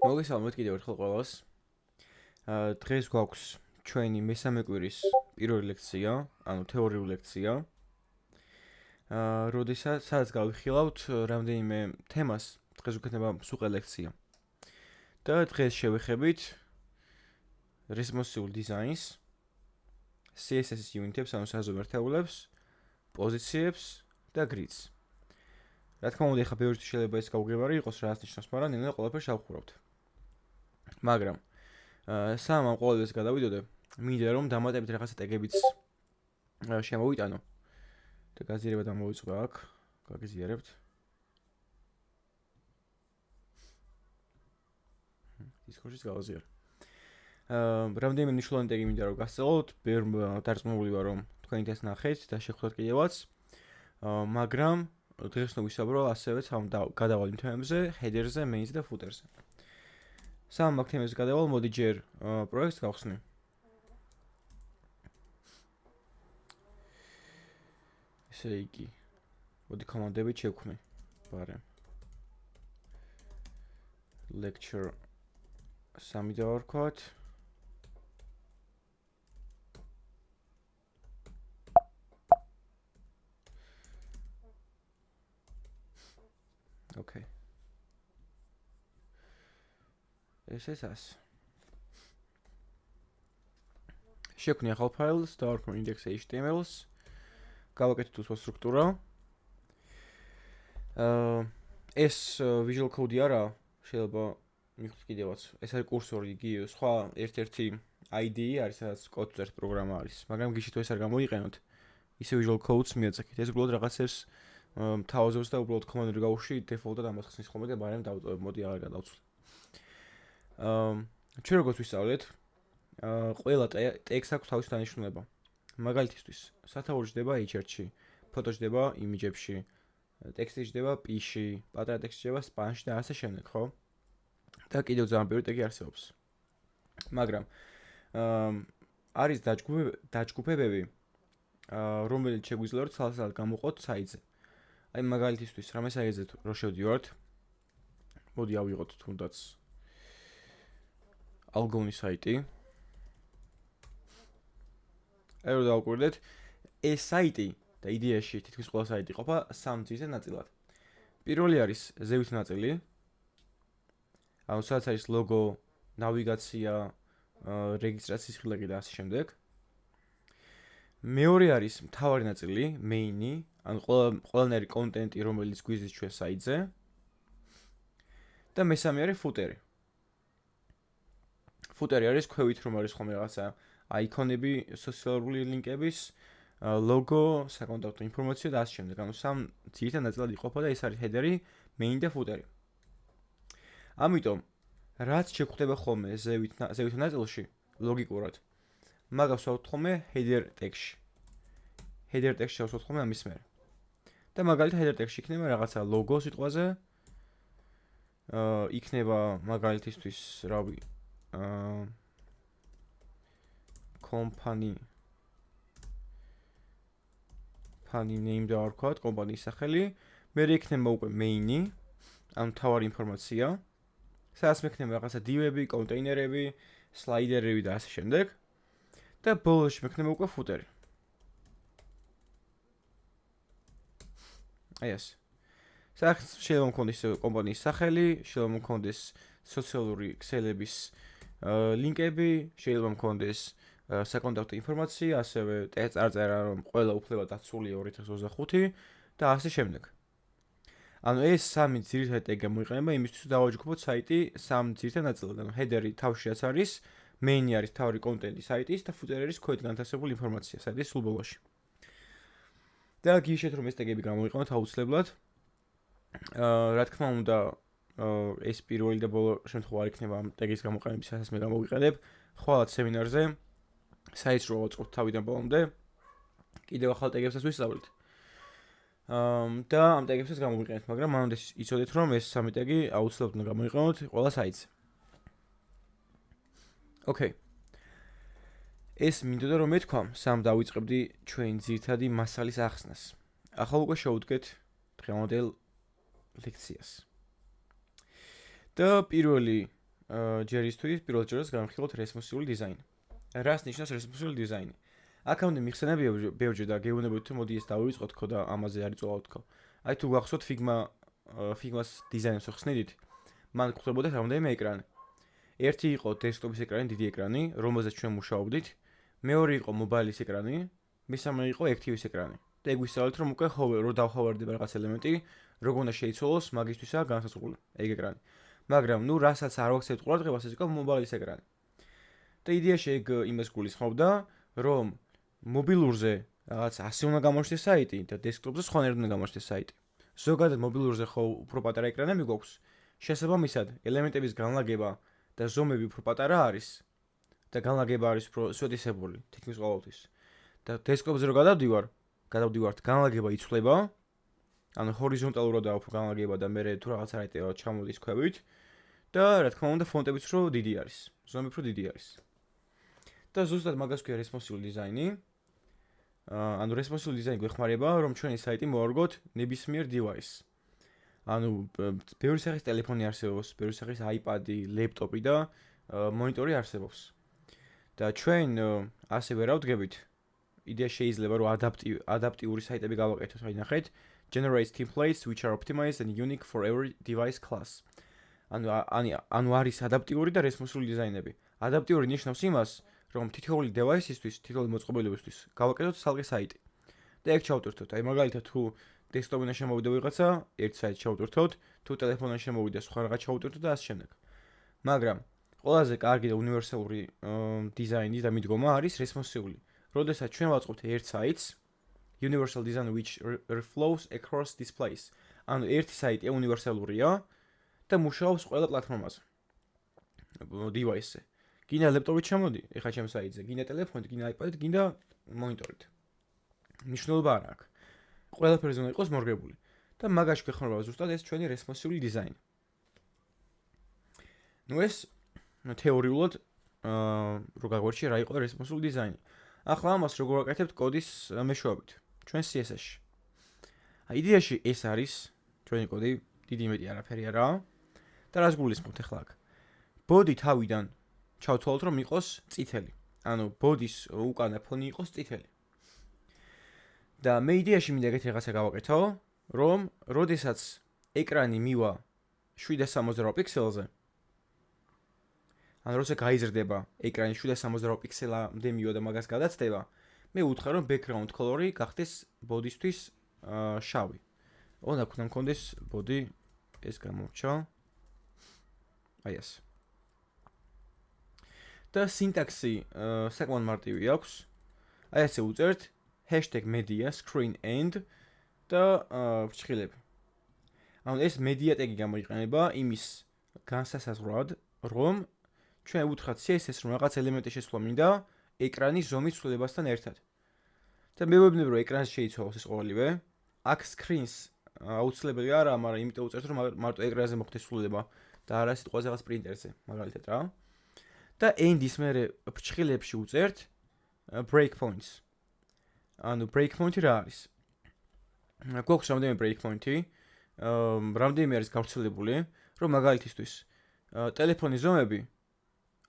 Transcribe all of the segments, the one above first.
მოგესალმებით კიდევ ერთხელ ყველას. დღეს გვაქვს ჩვენი მესამე კვირის პირველი ლექცია, ანუ თეორიული ლექცია. როდესაც გავიხილავთ რამდენიმე თემას, დღეს გვექნება მსუყე ლექცია. და დღეს შევეხებით responsive designs, CSS-ის unit-ებს, ანუ საზომი ერთეულებს, პოზიციებს და grids. რა თქმა უნდა, ეხლა ბევრისთვის შეიძლება ეს გაუგებარი იყოს, რაც ნიშნავს, მაგრამ ნელ-ნელა ყველაფერს შევხურავთ. მაგრამ სამ ამ ყოველდღეს გადავიდოდე, მინდა რომ დამატებით რაღაცა ტეგებიც შემოვიტანო. და გაზიარება დამოვიწყო აქ, გაგიზიარებთ. Discord-ის გავაზიარ. რამდენიმე მნიშვნელოვანი ტეგი მინდა რომ გასწავლოთ, ბევრ დარწმუნებული ვარ რომ თქვენით ეს ნახეთ და შეგხვდეთ კიდევაც. მაგრამ დღეს ვისაუბრო ასევე გადავალ იმ თემებზე, header-ზე, main-ზე და footer-ზე. სამ მაგ თემებზე გადავალ, მოდი ჯერ პროექტს გავხსნი. ესე იგი, მოდი კომანდებით შევქმნი. ბარემ. Lecture 3 დავარქვათ. Okay. SS. შევქმნი ახალ ფაილს, დავარქვი index.html-ს. გავაკეთეთ უსვო სტრუქტურა. ეს Visual Code-ი არა, შეიძლება მიხოთ კიდევაც. ეს არის კურსორი, იგი სხვა ერთ-ერთი IDE არის, სადაც კოდს წერთ პროგრამა არის. მაგრამ გიშით ეს არ გამოიყენოთ. ისე Visual Code-ს მიაწექით. ეს უბრალოდ რაღაცებს თავაზობს და უბრალოდ command-ი გავუშვი, default-ად ამას ხსნის ხოლმე და ბარემ დავწოვებ, მოდი აღარ გადავცვლი. ჩვენ როგორც ვისწავლეთ, ყველა ტექსტს აქვს თავისი დანიშნულება. მაგალითისთვის, სათაური ჯდება HR-ში, ფოტო ჯდება image-ებში, ტექსტი ჯდება P-ში, პატარა ტექსტი ჯდება span-ში და ასე შემდეგ, ხო? და კიდევ ძალიან ბევრი ტეგი არსებობს. მაგრამ არის დაჯგუფებები, რომელიც შეგვიძლია რომ ცალ-ცალ გამოყოთ საიტზე. აი მაგალითისთვის, რამე საიტზე რო შევდივართ, მოდი ავიღოთ თუნდაც ალგონის საიტი. აი რომ დავკვირდეთ, ეს საიტი და იდეაში თითქმის ყველა საიტი ყოფა სამ ძირითად ნაწილად. პირველი არის ზევით ნაწილი. ანუ სადაც არის ლოგო, ნავიგაცია, რეგისტრაციის ხილაკი და ასე შემდეგ. მეორე არის მთავარი ნაწილი, main-ი, ანუ ყველანაირი კონტენტი, რომელიც გვიზის ჩვენ საიტზე. და მესამე არის footer-ი. Footer-ი არის ქვევით რომ არის ხოლმე რაღაცა აიკონები, სოციალური ლინკების, ლოგო, საკონტაქტო ინფორმაცია და ასე შემდეგ. ანუ სამ ძირითად ნაწილად იყოფა და ეს არის header-ი, main და footer-ი. ამიტომ რაც შეგვხვდება ხოლმე ზევით ნაწილში, ლოგიკურად, მაგას ვავთ ხოლმე header text-ში. Header text-ში ვავთ ხოლმე ამის მერე. და მაგალითად header text-ში იქნება რაღაცა ლოგო სიტყვაზე, იქნება მაგალითისთვის, რავი, company name დავარქვათ, კომპანიის სახელი, მერე იქნება უკვე main-ი, ანუ მთავარი ინფორმაცია, სადაც მექნება რაღაცა div-ები, კონტეინერები, სლაიდერები და ასე შემდეგ. და ბოლოში მექნება უკვე footer-ი. აი ეს. საერთოდ შეიძლება მქონდეს კომპანიის სახელი, შეიძლება მქონდეს სოციალური ქსელების ლინკები, შეიძლება მქონდეს საკონტაქტო ინფორმაცია, ასევე წარწერა რომ ყველა უფლება დაცულია 2025 და ასე შემდეგ. ანუ ეს სამი ძირითადი ტეგი გამოიყენება იმისთვის დავაჯგუფოთ საიტი სამ ძირითად ნაწილად. ანუ header-ი თავშიაც არის, main-ი არის თავი კონტენტი საიტის და footer-ი არის ქვეთ განთავსებული ინფორმაცია საიტის სულ ბოლოში. და გიშეთ რომ ეს ტეგები გამოიყენოთ აუცილებლად. რა თქმა უნდა, ეს პირველი და ბოლო შემთხვევა არ იქნება ამ ტეგის გამოყენებისას მე გამოვიყენებ. ხვალად სემინარზე საიტს რო ვაწყობთ თავიდან ბოლომდე, კიდევ ახალ ტეგებსაც ვისწავლით. და ამ ტეგებსაც გამოვიყენეთ, მაგრამ მანამდე იცოდეთ რომ ეს სამი ტეგი აუცილებლად უნდა გამოიყენოთ ყველა საიტზე. Okay. ეს მინდოდა რომ მეთქვა, სამ დავიწყებდი ჩვენ ძირითადი მასალის ახსნას. ახლა უკვე შევუდგეთ დღევანდელ ლექციას. და პირველი ჯერ ისთვის პირველ ჯერს განვიხილოთ რესპონსიული დიზაინი. რას ნიშნავს რესპონსიული დიზაინი? აქამდე მიხსენებია ბევრჯერ და გეუბნებით თუ მოდი ეს დავივიწყოთ ხო და ამაზე არ იწოვავთ ხო. აი თუ გახსოვთ Figma-ს დიზაინს ხსნიდით, მან გვხვდებოდა რამდენიმე ეკრანი. ერთი იყო დესკტოპის ეკრანი, დიდი ეკრანი, რომელზეც ჩვენ მუშაობდით. მეორე იყო მობაილის ეკრანი, მესამე იყო Active-ის ეკრანი. და ეგ ვისწავლეთ რომ უკვე რო დავხავარდება რაღაც ელემენტი, როგორ უნდა შეიცვალოს, მაგისთვისაა განსაზღვრული ეგ ეკრანი. მაგრამ ნუ რასაც არ ვაქცევთ ყურადღებას, ეს იყო მობაილის ეკრანი. და იდეაში ეგ იმას გულისხმობდა, რომ მობილურზე რაღაც ასე უნდა გამოჩნდეს საიტი და დესკტოპზე სხვანაირად უნდა გამოჩნდეს საიტი. ზოგადად მობილურზე ხო უფრო პატარა ეკრანები გვაქვს. შესაბამისად, ელემენტების განლაგება და ზომები უფრო პატარა არის და განლაგება არის უფრო სვეტისებული, თითქმის ყოველთვის. და დესკტოპზე რო გადავდივართ, განლაგება იცვლება, ანუ ჰორიზონტალურადაა უფრო განლაგება და მე თუ რაღაც არაიტევა ჩამოდის ქვევით და რა თქმა უნდა ფონტებიც რო დიდი არის, ზომები უფრო დიდი არის. და ზუსტად მაგას ქვია რესპონსიული დიზაინი. ანუ რესპონსიული დიზაინი გვეხმარება, რომ ჩვენი საიტი მოვარგოთ ნებისმიერ device. ანუ ბევრი სახის ტელეფონი არსებობს, ბევრი სახის iPad-ი, ლეპტოპი და მონიტორი არსებობს. და ჩვენ ასე ვერ ავდგებით. იდეა შეიძლება რომ ადაპტიური საიტები გავაკეთოთ, აი ნახეთ, generates templates which are optimized and unique for every device class. ანუ არის ადაპტიური და რესპონსიული დიზაინები. ადაპტიური ნიშნავს იმას, რომ თითოეული device-ისთვის, თითოეული მოწყობილობისთვის გავაკეთოთ ცალკე საიტი. და ეგ ჩავტვირთოთ. აი მაგალითად თუ დესკტოპიდან შემოვიდა ვიღაცა, ერთ საიტს ჩავტვირთოთ, თუ ტელეფონიდან შემოვიდა სხვა რაღაც ჩავტვირთოთ და ასე შემდეგ. მაგრამ ყველაზე კარგი და უნივერსალური დიზაინის და მიდგომა არის რესპონსიული. როდესაც ჩვენ ვაწყობთ ერთ საიტს, universal design which flows across displays. ანუ ერთი საიტია უნივერსალურია და მუშაობს ყველა პლატფორმაზე. device-ზე. გინდა ლეპტოპით ჩამოდი, ეხლა ჩემ საიტზე, გინდა ტელეფონით, გინდა iPad-ით, გინდა მონიტორით. მნიშვნელობა არ აქვს. ყველაფერზე უნდა იყოს მორგებული. და მაგაში გვეხმარება ზუსტად ეს ჩვენი რესპონსიული დიზაინი. ნუ ეს თეორიულად რო გაგვერჩია რა იყო რესპონსიული დიზაინი. ახლა ამას როგორ ვაკეთებთ კოდის მეშვეობით, ჩვენ CSS-ში. აი იდეაში ეს არის ჩვენი კოდი, დიდი მეტი არაფერი არაა. და რას გულისხმობთ ახლა აქ? body თავიდან ჩავთვალოთ რომ იყოს წითელი. ანუ body-ს უკანა ფონი იყოს წითელი. და მე იდეაში მინდა ეგეთი რაღაცა გავაკეთო, რომ როდესაც ეკრანი მივა 768 პიქსელზე, ანუ როცა გაიზრდება ეკრანი 768 პიქსელამდე მივა და მაგას გადაცდება, მე ვუთხრა რომ background color-ი გახდეს body-სთვის შავი. უნდა მქონდეს body ეს გამორჩა. აი ეს. და სინტაქსი საკმაოდ მარტივი აქვს. აი ასე უწერთ #media screen end და ფრჩხილები. ანუ ეს media tag-ი გამოიყენება იმის განსასაზღვრად, რომ ჩვენ უთხრათ CSS რომ რაღაც ელემენტი შესვლა მინდა ეკრანის ზომის ცვლილებასთან ერთად. და მე ვებნებ რომ ეკრანს შეიცვალოს ეს ყოველივე. აქ screens აუცილებელი არაა, მაგრამ იმიტომ უწერთ რომ მარტო ეკრანზე მოხდეს ცვლილება და არა სიტყვაზე რაღაც პრინტერზე, მაგალითად რა. და end-ის მერე ფრჩხილებში უწერთ breakpoints. ანუ breakpoint-ი რა არის? გვაქვს რამდენიმე breakpoint-ი, რამდენიმე არის გავრცელებული, რომ მაგალითისთვის ტელეფონის ზომები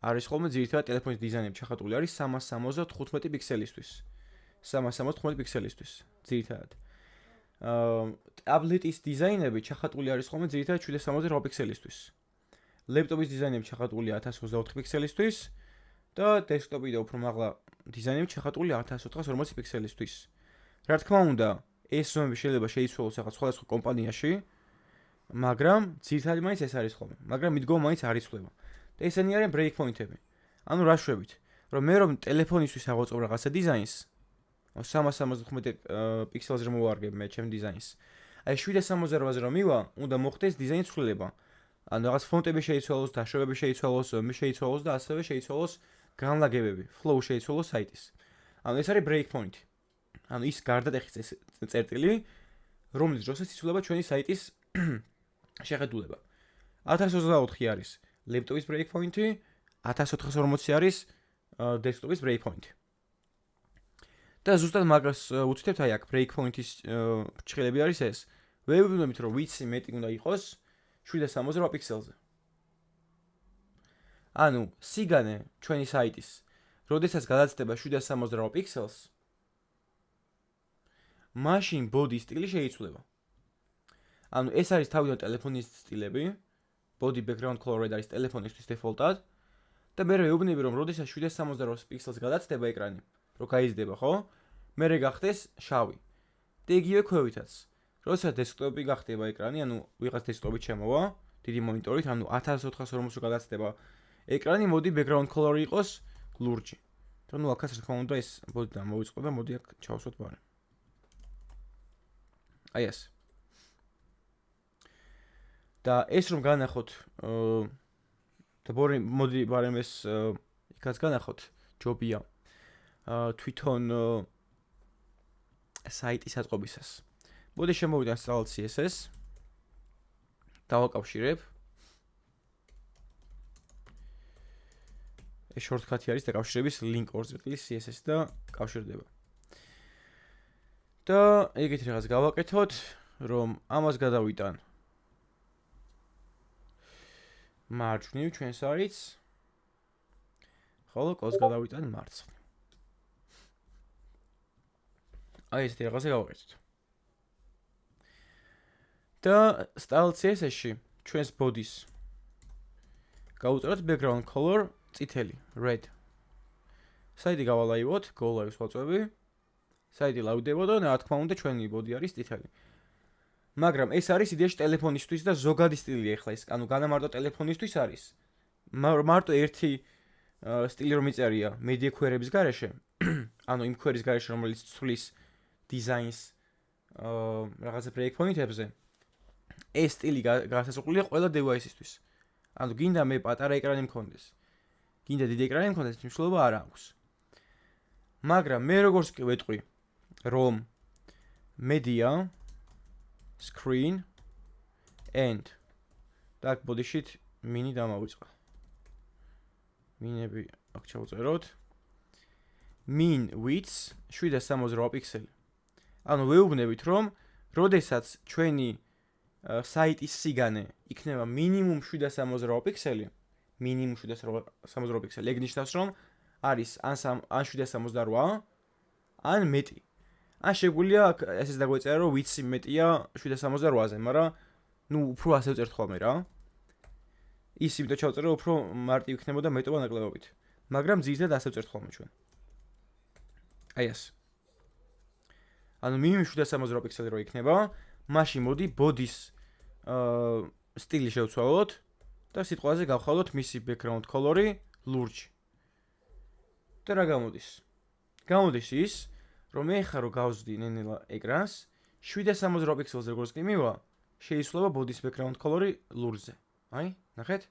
არის ხოლმე ძირითადად ტელეფონის დიზაინები ჩახატული არის 375 პიქსელისთვის. 375 პიქსელისთვის ძირითადად. ტაბლეტის დიზაინები ჩახატული არის ხოლმე ძირითადად 768 პიქსელისთვის. ლეპტოპის დიზაინები ჩახატული 1024 პიქსელისთვის და დესკტოპი და უფრო მაღლა დიზაინები ჩახატული 1440 პიქსელისთვის. რა თქმა უნდა, ეს ზომები შეიძლება შეიცვალოს რაღაც სხვადასხვა კომპანიაში, მაგრამ ძირითადად მაინც ეს არის ხოლმე, მაგრამ მიდგომა მაინც არ იცვლება. და ესენი არიან breakpoint-ები. ანუ რა შვებით, რომ მე რომ ტელეფონისთვის ავაწყობ რაღაცა დიზაინს, 375 პიქსელზე რომ მოვარგებ მე ჩემ დიზაინს. აი 768-ზე რომ მივა, უნდა მოხდეს დიზაინის ცვლილება. ანუ რაღაც ფონტები შეიცვალოს, დაშვებები შეიცვალოს, ზომები შეიცვალოს და ასევე შეიცვალოს განლაგებები, flow შეიცვალოს საიტის. ანუ ეს არის breakpoint. ანუ ის გარდატეხის წერტილი, რომლის დროსაც იცვლება ჩვენი საიტის შეხედულება. 1024 არის ლეპტოპის breakpoint-ი, 1440 არის დესკტოპის breakpoint-ი. და ზუსტად მაგას უცდებთ აი აქ breakpoint-ის ფრჩხილები არის ეს. ვეუბნებით რომ ვიცი მეტი უნდა იყოს 768 პიქსელზე. ანუ სიგანე ჩვენი საიტის, როდესაც გადაცდება 768 პიქსელს, მაშინ body სტილი შეიცვლება. ანუ ეს არის თავიდან ტელეფონის სტილები, body background color არის ტელეფონისთვის დეფოლტად და მე ვეუბნები რომ როდესაც 768 პიქსელს გადაცდება ეკრანი, რო გაიზრდება, ხო? მე გახდეს შავი. და იგივე ქვევითაც. როდესაც დესკტოპი გახდება ეკრანი, ანუ ვიღაც დესკტოპით შემოვა, დიდი მონიტორით, ანუ 1440-ში გადაცდება ეკრანი, მოდი background color იყოს ლურჯი. და ნუ აქაც რა თქმა უნდა ეს body-დან მოვიწყო და მოდი აქ ჩავსვათ ბარემ. აი ეს. და ეს რომ განახოთ და მოდი ბარემ ეს იქაც განახოთ ჯობია თვითონ საიტის აწყობისას. მოდი შემოვიდან სწავლად CSS. დავაკავშირებ. ეს shortcut-ი არის დაკავშირების link 2 CSS და კავშირდება. და ეგეთ რაღაც გავაკეთოთ, რომ ამას გადავიტან მარჯვნივ ჩვენ საიტს. ხოლო კოდს გადავიტან მარცხნივ. აი ესეთი რაღაცა გავაკეთოთ. და style CSS-ში ჩვენს body-ს გავუწეროთ background color წითელი, red. საიტი გავალაივოთ, go live-ს ვაწვევი. საიტი ლავდებოდა და რა თქმა უნდა ჩვენი body არის წითელი. მაგრამ ეს არის იდეაში ტელეფონისთვის და ზოგადი სტილი ახლა ეს, ანუ განამარტო ტელეფონისთვის არის. მარტო ერთი სტილი რომ იწერია media query-ების გარეშე, ანუ იმ query-ის გარეშე რომელიც ცვლის დიზაინს რაღაცა breakpoint-ებზე. ეს სტილი განსაზღვრულია ყველა device-ისთვის. ანუ გინდა მე პატარა ეკრანი მქონდეს. გინდა დიდი ეკრანი მქონდეს, მნიშვნელობა არ აქვს. მაგრამ მე როგორც კი ვეტყვი, რომ media screen and და აქ body-შით mini დამავიწყა. მინები აქ ჩავწეროთ. min width 768 პიქსელი. ანუ ვეუბნებით რომ როდესაც ჩვენი საიტის სიგანე იქნება მინიმუმ 768 პიქსელი, მინიმუმ 768 პიქსელი, ეგ ნიშნავს რომ არის ან 768 ან მეტი. ან შეგვიძლია ესეც დაგვეწერა რომ width-ი მეტია 768-ზე, მაგრამ ნუ უფრო ასე ვწერთ ხოლმე რა. ის იმიტომ ჩავწერე უფრო მარტივ იქნებოდა მეტობა ნაკლებობით. მაგრამ ძირითადად ასე ვწერთ ხოლმე ჩვენ. აი ეს. ანუ მინიმუმ 768 პიქსელი რო იქნება, მაშინ მოდი body-ს სტილი შევცვალოთ და სიტყვაზე გავხვალოთ მისი background color-ი ლურჯი. და რა გამოდის? გამოდის ის, რომ მე ხა რო გავზდი ნენელა ეკრანს, 768 პიქსელზე როგორც კი მივა, შეიცვლება body-ს background color-ი ლურჯზე. აი, ნახეთ?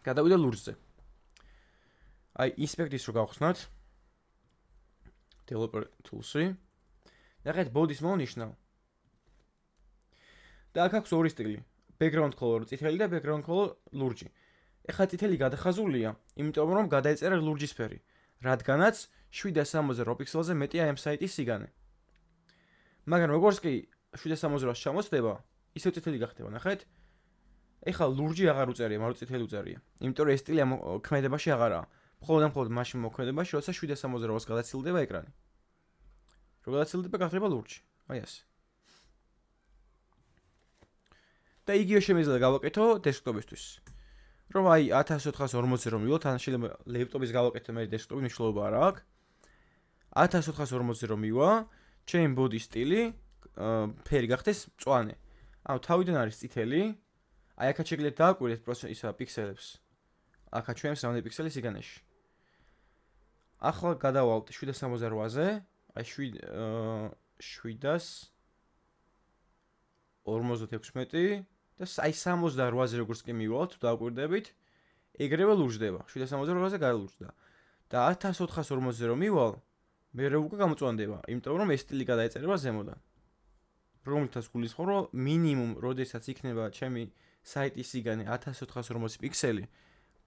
გადავიდა ლურჯზე. აი, inspect-ის რო გავხსნათ, developer tools-ი. ნახეთ, body-ს მოვნიშნავ. და აქ აქვს ორი სტილი. background color წითელი და background color ლურჯი. ეხლა წითელი გადახაზულია, იმიტომ რომ გადაეწერა ლურჯისფერი, რადგანაც 768 პიქსელზე მეტია ამ საიტის სიგანე. მაგრამ როგორც კი 768-ს ჩამოსდება, ისევ წითელი გახდება, ნახეთ? ეხლა ლურჯი აღარ უწერია, მაგრამ წითელი უწერია. იმიტომ რომ ეს სტილი ამ ქმედებაში აღარაა. მხოლოდ მაშინ მოქმედებაში, როცა 768-ს გადაცილდება ეკრანი. რო გადაცილდება, გახდება ლურჯი. აი ეს. და იგივე შემიძლია გავაკეთო დესკტოპისთვის. რომ აი 1440-ზე რომ მივიღოთ, ან შეიძლება ლეპტოპის გავაკეთო მე დესკტოპი მნიშვნელობა არ აქვს. 1440-ზე რომ მივა, ჩემი body სტილი ფერი გახდეს მწვანე. ანუ თავიდან არის წითელი. აი აქაც შეგიძლიათ დააკვირდეთ ისა პიქსელებს. აქაც ჩვენს რამდენი პიქსელი სიგანეში. ახლა გადავალთ 768-ზე, აი 756 და აი 68-ზე როგორც კი მივალთ, დააკვირდებით, ეგრევე ლურჯდება. 768-ზე გადალურჯდა. და 1440-ზე რომ მივალ, მე უკვე გამოწვანდება, იმიტომ რომ ეს სტილი გადაეწერება ზემოდან. რომელთაც გულისხმობ, რომ მინიმუმ, როდესაც იქნება ჩემი საიტის სიგანე 1440 პიქსელი,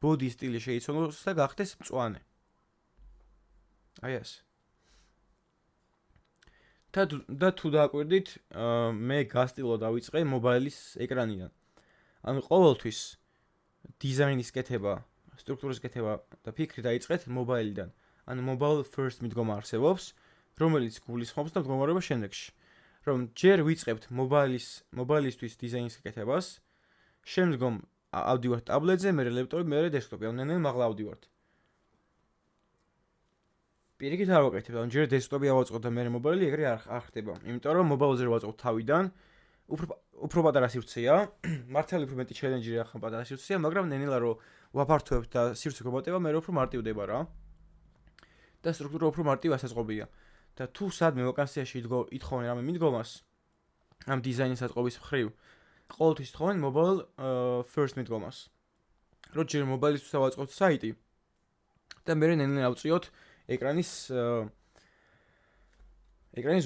body სტილი შეიცვალოს და გახდეს მწვანე. აი ეს. და თუ დააკვირდით, მე გასტილო დავიწყე მობაილის ეკრანიდან. ანუ ყოველთვის დიზაინის კეთება, სტრუქტურის კეთება და ფიქრი დაიწყეთ მობაილიდან. ანუ mobile first მიდგომა არსებობს, რომელიც გულისხმობს და მდგომარეობა შემდეგში. რომ ჯერ ვიწყებთ მობაილისთვის დიზაინის კეთებას, შემდგომ ავდივართ ტაბლეტზე, მერე ლეპტოპი, მერე დესკტოპი, ანუ ნელ მაღლა ავდივართ. პირიქით არ ვაკეთებ, ანუ ჯერ დესკტოპი ავაწყოთ და მერე მობაილი ეგრე არ ხდება. იმიტომ რომ მობაილზე რო ვაწყოთ თავიდან, უფრო პატარა სივრცეა, მართალი უფრო მეტი ჩელენჯია ხომ პატარა სივრცეა, მაგრამ ნენელა რო ვაფართოებთ და სივრცე გომატება, მერე უფრო მარტივდება რა. და სტრუქტურა უფრო მარტივ ასაწყობია. და თუ სადმე ვაკანსიაში ითხოვენ რამე მიდგომას, ამ დიზაინის აწყობის მხრივ, ყოველთვის ითხოვენ mobile first მიდგომას. რო ჯერ მობაილისთვის ავაწყოთ საიტი და მერე ნენელა ავწიოთ ეკრანის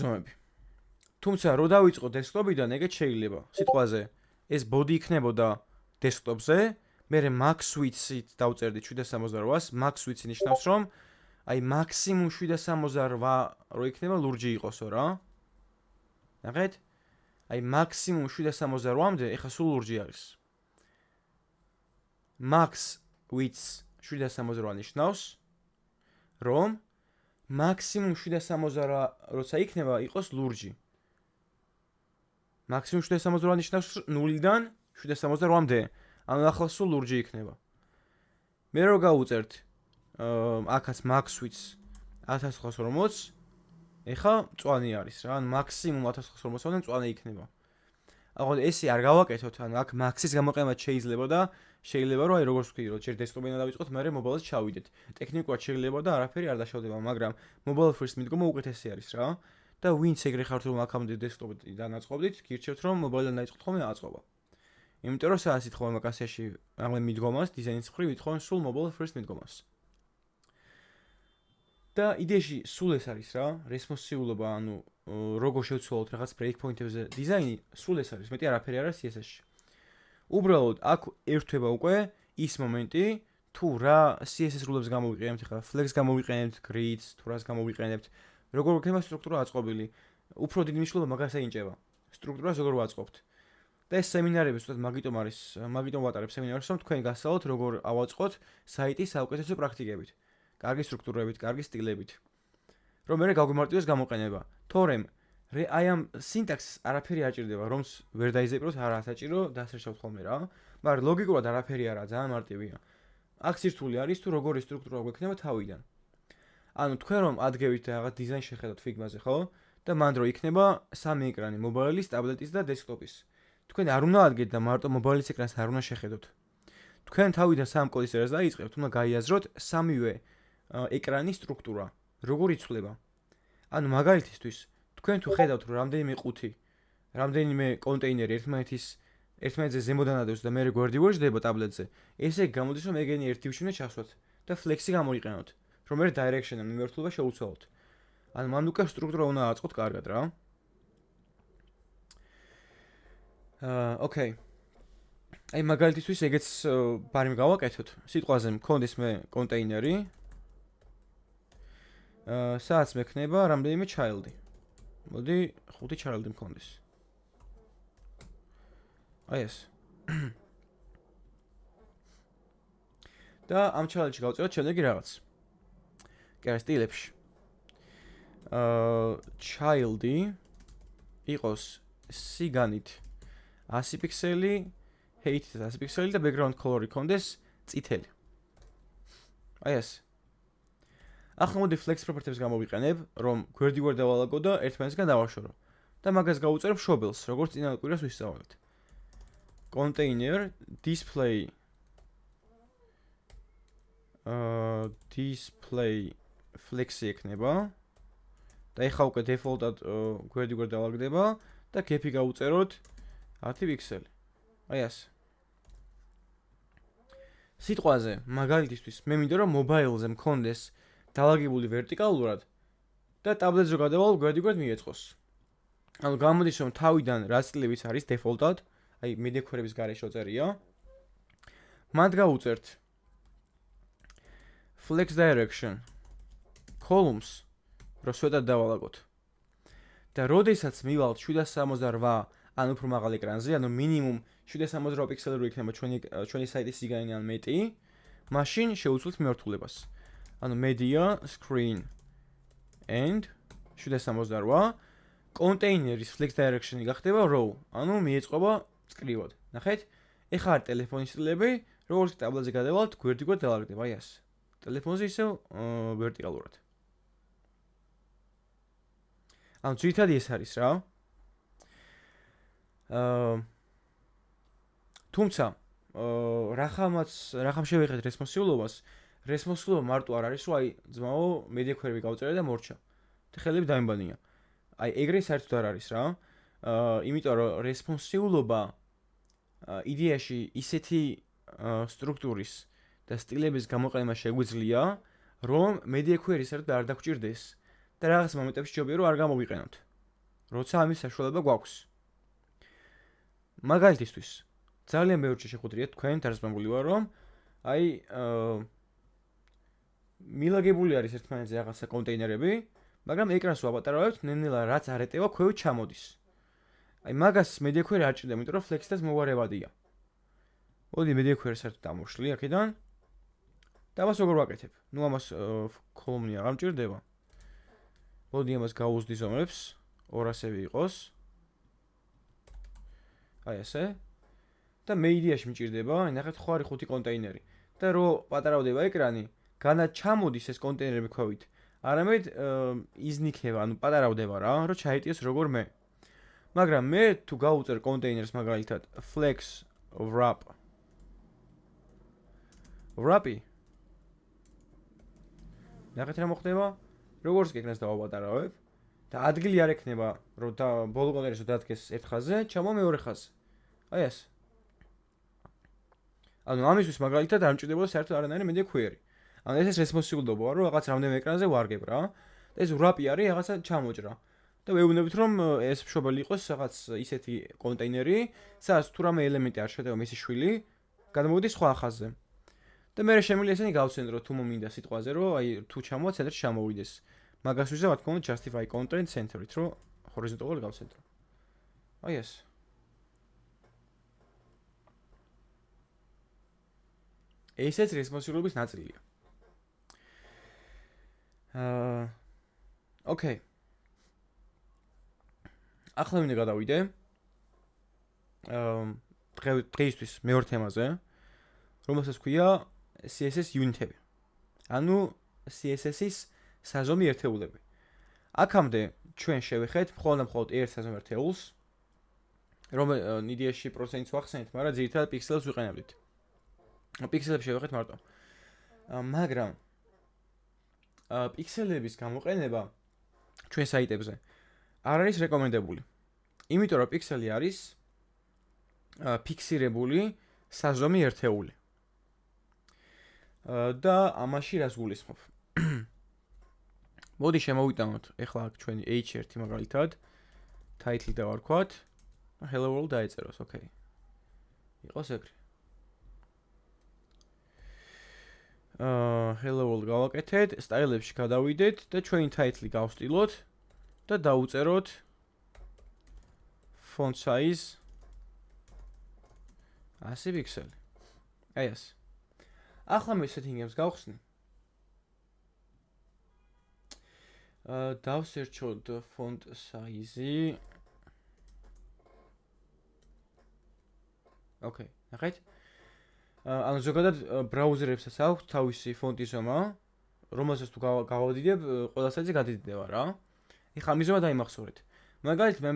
ზომები. თუმცა რო დავიწყოთ დესკტოპიდან, ეგეც შეიძლება. სიტყვაზე ეს body იქნებოდა დესკტოპზე, მერე max width-ით დავწერდი 768-ს, max width ნიშნავს რომ აი მაქსიმუმ 768 რო იქნება ლურჯი იყოსო რა. ნახეთ? აი მაქსიმუმ 768-მდე ეხა სულ ლურჯი არის. max width 768 ნიშნავს რომ მაქსიმუმ 768 როცა იქნება იყოს ლურჯი. მაქსიმუმ 768 ნიშნავს 0-დან 768-მდე. ანუ ახლა სულ ლურჯი იქნება. მე რო გავუწერთ აქაც max width 1940, ეხა მწვანე არის რა, ანუ მაქსიმუმ 1940-მდე მწვანე იქნება. აღარ ესე არ გავაკეთოთ, ანუ აქ max-ის გამოყენება შეიძლება და შეიძლება რომ აი როგორც ვთქვი, რომ ჯერ დესკტოპიდან დავიწყოთ, მერე მობაილზე ჩავიდეთ. ტექნიკურად შეიძლება და არაფერი არ დაშავდება, მაგრამ mobile first მიდგომა უკეთესი არის რა. და ვინც ეგრე ხართ რომ აქამდე დესკტოპიდან აწყობდით, გირჩევთ რომ მობაილიდან დაიწყოთ ხოლმე აწყობა. იმიტომ რომ სადაც ითხოვენ ვაკანსიაში ამ მიდგომას, დიზაინის მხრივ ითხოვენ სულ mobile first მიდგომას. და იდეაში სულ ეს არის რა, რესპონსიულობა, ანუ როგორ შევცვალოთ რაღაც breakpoint-ებზე დიზაინი, სულ ეს არის, მეტი არაფერი არ არის CSS-ში. უბრალოდ აქ ერთვება უკვე ის მომენტი, თუ რა CSS სრულებს გამოვიყენებთ, ხა flex გამოვიყენებთ, grids, თუ რას გამოვიყენებთ, როგორ იქნება სტრუქტურა აწყობილი. უფრო დიდი მნიშვნელობა მაგას აინჭება. სტრუქტურას როგორ ვაწყობთ. და ეს სემინარები ზუსტად მაგიტომ ვატარებ სემინარებს, რომ თქვენ გასწავლოთ როგორ ავაწყოთ საიტის საუკეთესო პრაქტიკებით. კარგი სტრუქტურებით, კარგი სტილებით. რომ მე გავგემარტივდეს გამოყენება. თორემ აი ამ სინტაქსს არაფერი არ ჭირდება, რომს ვერ დაიზეპიროთ, არა საჭირო, დასერჩავთ ხოლმე რა. მაგრამ ლოგიკურად არაფერი არა, ძალიან მარტივია. აქ სირთული არის თუ როგორი სტრუქტურა გვექნება თავიდან. ანუ თქვენ რომ ადგებით და რაღაც დიზაინს შეხედოთ ფიგმაზე, ხო? და მან დრო იქნება სამი ეკრანი, მობაილის, ტაბლეტის და დესკტოპის. თქვენ არ უნდა ადგეთ და მარტო მობაილის ეკრანს არ უნდა შეხედოთ. თქვენ თავიდან სამ კოდის წერას დაიწყებთ, უნდა გაიაზროთ სამივე ეკრანის სტრუქტურა, როგორ იცვლება. ანუ მაგალითისთვის, თქვენ თუ ხედავთ რომ რამდენიმე ყუთი, რამდენიმე კონტეინერი ერთმანეთზე ზემოდან ადევს და მერე გვერდი ვეждდება ტაბლეტზე, ესე გამოდის რომ ეგენი ერთ დივში უნდა ჩასვათ და ფლექსი გამოიყენოთ, რომ ერთ direction-თან მიმართულება შეუცვალოთ. ანუ მან უკვე სტრუქტურა უნდა აწყოთ კარგად რა. ოკეი. აი მაგალითისთვის ეგეც ბარიმ გავაკეთოთ. სიტყვაზე მქონდეს მე კონტეინერი. სადაც მექნება რამდენიმე child-ი. მოდი 5 child-ი მქონდეს. აი ეს. და ამ child-ში გავწეროთ შემდეგი რაღაც. კი არა სტილებში. child-ი იყოს სიგანით 100 პიქსელი, height-ით 100 პიქსელი და background color-ი ქონდეს წითელი. აი ეს. ახლა მოდი flex properties გამოვიყენებ, რომ გვერდი ვერ დავალაგო და ერთმანეთსგან დავაშორო. და მაგას გავუწერებ შობელს, როგორც წინა კვირას ვისწავლეთ. container display flex-ი ექნება. და ეხა უკვე default-ად გვერდი ვერ დავალაგდება და gap-ი გავუწეროთ 10 პიქსელი. აი ეს. სიტყვაზე მაგალითისთვის მე მინდა რომ mobile-ზე მქონდეს დაალაგებული ვერტიკალურად და ტაბლეტზე გადავალ გვერდი მიეწყოს. ანუ გამოდის რომ თავიდან რაც წლებიც არის default-ად, აი მედიაქორების გარეშე წერია. მათ გავუწერთ flex direction columns რო სვეტად დავალაგოთ. და როდესაც მივალთ 768 ან უფრო მაღალ ეკრანზე, ანუ მინიმუმ 768 პიქსელი რო იქნება ჩვენი საიტის სიგანე ან მეტი, მაშინ შეუცვლით მიმართულებას. ანუ media screen and 768 კონტეინერის flex direction-ი გახდება row, ანუ მიეწყობა წკრივად. ნახეთ? ეხლა არის ტელეფონის სტილები, როგორც ტაბლეტზე გადავალთ, გვერდიგვერდ დალაგდება, აი ასე. ტელეფონზე ისევ ვერტიკალურად. ანუ ძირითადად ეს არის რა. თუმცა რახამ შევეხეთ რესპონსიულობა მარტო არ არის, რომ აი ძმაო media query გავწერე და მორჩა. ხელები დაიმბანია. აი ეგრე საერთოდ არ არის რა. იმიტომ რომ რესპონსიულობა იდეაში ისეთი სტრუქტურის და სტილების გამოყენება შეგვიძლია, რომ media query საერთოდ არ დაგჭირდეს და რაღაც მომენტებში ჯობია რომ არ გამოვიყენოთ. როცა ამის საშუალება გვაქვს. მაგალითისთვის, ძალიან ბევრი შეხვედრია თქვენ დარწმუნებული ვარ, რომ აი მილაგებული არის ერთმანეთზე რაღაცა კონტეინერები, მაგრამ ეკრანს ვაპატარავებთ, ნელ-ნელა რაც არ ეტევა, ქვევით ჩამოდის. აი მაგას media query არ ჭირდება, იმიტომ რომ flex-დას მოვარებადია. მოდი media query საერთოდ დამოშლი აქედან. და მას როგორ ვაკეთებ? ნუ ამას column-ი აღარ მჭირდება. მოდი ამას გავუზდი ზომებს, 200-ები იყოს. აი ესე. და media-ში მჭირდება, აი ნახეთ ხო არის 5 კონტეინერი. და რო პატარავდება ეკრანი, განა ჩამოდის ეს კონტეინერები ქვევით. არამედ იზნიქება, ანუ პატარავდება რა, რომ ჩაიტიოს როგორ მე. მაგრამ მე თუ გავუწერ კონტეინერს მაგალითად flex wrap-ი ნახეთ რა მოხდება? როგორც კი ეკრანს დავაპატარავებ და ადგილი არ ექნება, რომ და ბოლო კონტეინერს დადგეს ერთ ხაზზე, ჩამო მეორე ხაზზე. აი ეს. ანუ ამისთვის მაგალითად არ მჭირდებოდა საერთოდ არანაირი media query. ანუ ეს რესპონსიულობაა, რომ რაღაც რამდენიმე ეკრანზე ვარგებ რა. და ეს wrap-ი არის რაღაცა ჩამოჭრა. და ვეუბნებით რომ ეს მშობელი იყოს რაღაც ისეთი კონტეინერი, სადაც თუ რამე ელემენტი არ შეტევა მისი შვილი, გადმოვიდეს სხვა ხაზზე. და მე შემიძლია ესენი გავცენდრო თუ მომინდა სიტყვაზე, რომ აი თუ ჩამოვა ცენტრში ჩამოვიდეს. მაგას ვიზა რა თქმა უნდა justify content center-ით, რომ ჰორიზონტალურად გავცენდრო. აი ეს. ესეც რესპონსიულობის ნაწილია. ოკეი. ახლა მინდა გადავიდე დღეისთვის მეორე თემაზე, რომელსაც ქვია CSS unit-ები. ანუ CSS-ის საზომი ერთეულები. აქამდე ჩვენ შევეხეთ მხოლოდ ერთ საზომ ერთეულს, რომ იდეაში პროცენტს ვახსენეთ, მაგრამ ძირითადად პიქსელებს ვიყენებდით. პიქსელებს შევეხეთ მარტო. მაგრამ პიქსელების გამოყენება ჩვენ საიტებზე არ არის რეკომენდებული. იმიტომ რომ პიქსელი არის ფიქსირებული საზომი ერთეული. და ამაში რას გულისხმობ? მოდი შემოვიტანოთ ეხლა აქ ჩვენი h1 მაგალითად title დავარქვათ. Hello world დაეწეროს, ოკეი. იყოს ეგრე. Hello world გავაკეთეთ, სტაილებში გადავიდეთ და ჩვენი title-ი გავსტილოთ და დავუწეროთ font size 100 პიქსელი. აი ეს. ახლა მე setting-ებს გავხსნი. დავსერჩოთ font size-ი. ოკეი, ნახეთ. ანუ ზოგადად ბრაუზერებსაც აქვს თავისი ფონტის ზომა, რომელსაც თუ გავავდიდებ, ყველა საიტზე გადიდდება რა. ეხლა ამის ზომა დაიმახსოვრეთ. მაგალითად მე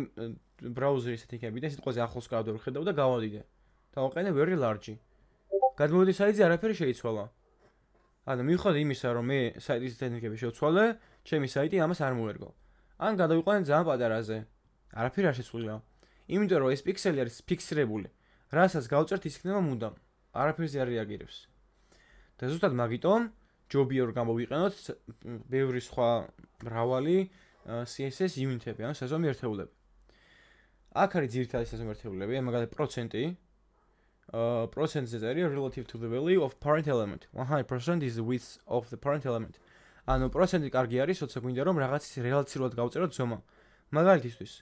ბრაუზერის setting-ებიდან სიტყვაზე ახლოს გავდივარ ვხედავ და გავავდიდე. დავაყენე very large. გადმოვიდი საიტზე არაფერი შეიცვალა. ანუ მიუხედავად იმისა, რომ მე საიტის setting-ები შევცვალე, ჩემი საიტი ამას არ მოერგო. ან გადავიყვანე ძალიან პატარაზე. არაფერი არ შეცვლილა. იმიტომ რომ ეს პიქსელი არის ფიქსირებული. რასაც გავწერთ ის იქნება მუდამ. არაფერზე არ რეაგირებს. და ზუსტად მაგიტომ ჯობია რომ გამოვიყენოთ ბევრი სხვა მრავალი CSS unit-ები, ანუ საზომი ერთეულები. აქ არის ძირითადი საზომი ერთეულები, მაგალითად პროცენტი. Procentზე წერია relative to the value of parent element. 100% is the width of the parent element. ანუ პროცენტი კარგი არის, როცა გვინდა რომ რაღაცის რელაციურად გავწეროთ ზომა. მაგალითისთვის,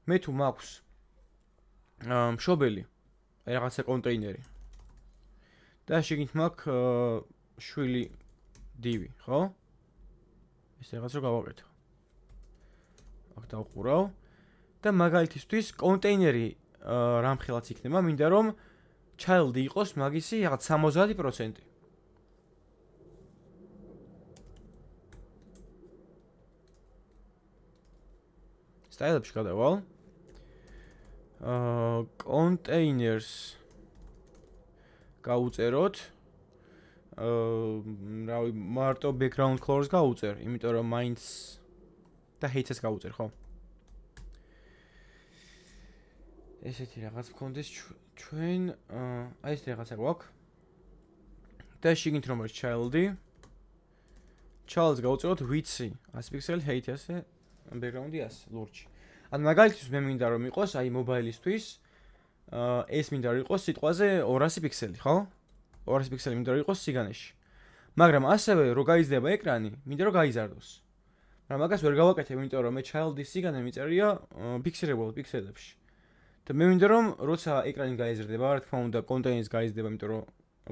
მე თუ მაქვს მშობელი, აი რაღაცა კონტეინერი. და შეგით მაქვს შვილი დივი, ხო? ეს რაღაც რო გავაკეთო. აქ დავყურავ და მაგალითისთვის კონტეინერი რამხელაც იქნება, მინდა რომ child-ი იყოს მაგისი რაღაც 70%. სტაილებში გადავალ. Containers გავუწეროთ. რავი, მარტო background colors გავუწერ, იმიტომ რომ mains და heights-ს გავუწერ, ხო? ესეთი რაღაც მქონდეს ჩვენ, აი ეს რაღაცა გვაქვს. და შეგინთ რომ არის child-ი. Child-ს გავუწეროთ width-ი 100 პიქსელი, height-ი ასე, background-ი ასე, ლურჯი. ან მაგალითისთვის მე მინდა რომ იყოს აი mobile-ისთვის ეს მინდა რომ იყოს სიტყვაზე 200 პიქსელი, ხო? 200 პიქსელი მინდა რომ იყოს სიგანეში. მაგრამ ასევე რო გაიზრდება ეკრანი, მინდა რომ გაიზარდოს. მაგრამ მაგას ვერ გავაკეთებ, იმიტომ რომ მე child-ის სიგანე მიწერია ფიქსირებულ პიქსელებში. და მე მინდა რომ როცა ეკრანი გაიზრდება, რა თქმა უნდა, კონტეინერს გაიზრდება, იმიტომ რომ